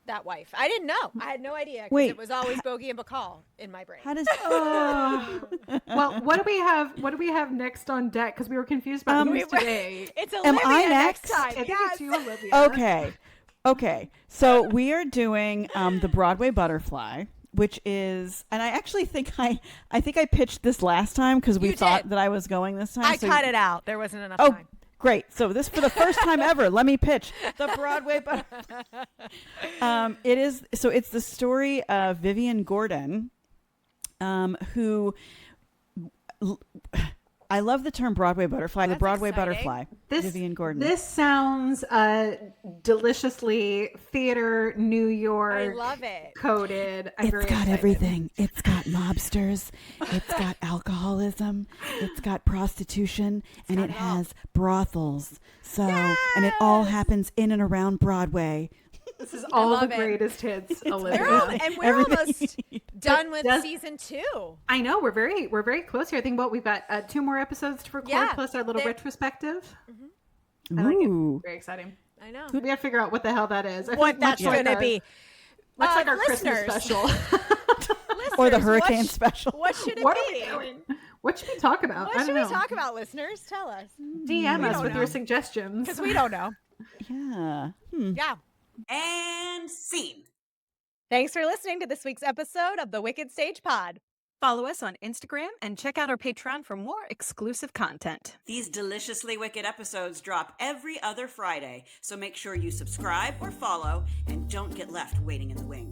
that wife. I didn't know. I had no idea. Wait. It was always Bogie and Bacall in my brain. How does well, what do we have next on deck? Because we were confused about who's today. It's Olivia next time. I think it's you, Olivia. Okay. So we are doing the Broadway Butterfly, which is, and I actually think I pitched this last time because we thought that I was going this time. I cut it out. There wasn't enough time. Great. So this, for the first time ever, let me pitch the Broadway Butterfly. It's the story of Vivian Gordon, who. I love the term Broadway Butterfly. That's the Broadway exciting. Butterfly. Vivian Gordon. This sounds deliciously theater New York. I love it. Coded. It's got everything. It's got mobsters. It's got alcoholism. It's got prostitution, and it has brothels. So, and it all happens in and around Broadway. This is all the greatest hits, Olivia. And we're almost done with season 2. I know we're very close here. I think we've got 2 more episodes to record, plus our little retrospective. Mm-hmm. I like it. Very exciting. I know. We have to figure out what the hell that is. What that's going to be. Much like our listeners. Christmas special. Or the hurricane special. What should it what be? Are we doing? What should we talk about? What should we talk about, listeners? Tell us. DM us with your suggestions. Because we don't know. Yeah. Yeah. And scene. Thanks for listening to this week's episode of the Wicked Stage Pod. Follow us on Instagram and check out our Patreon for more exclusive content. These deliciously wicked episodes drop every other Friday, so make sure you subscribe or follow and don't get left waiting in the wings.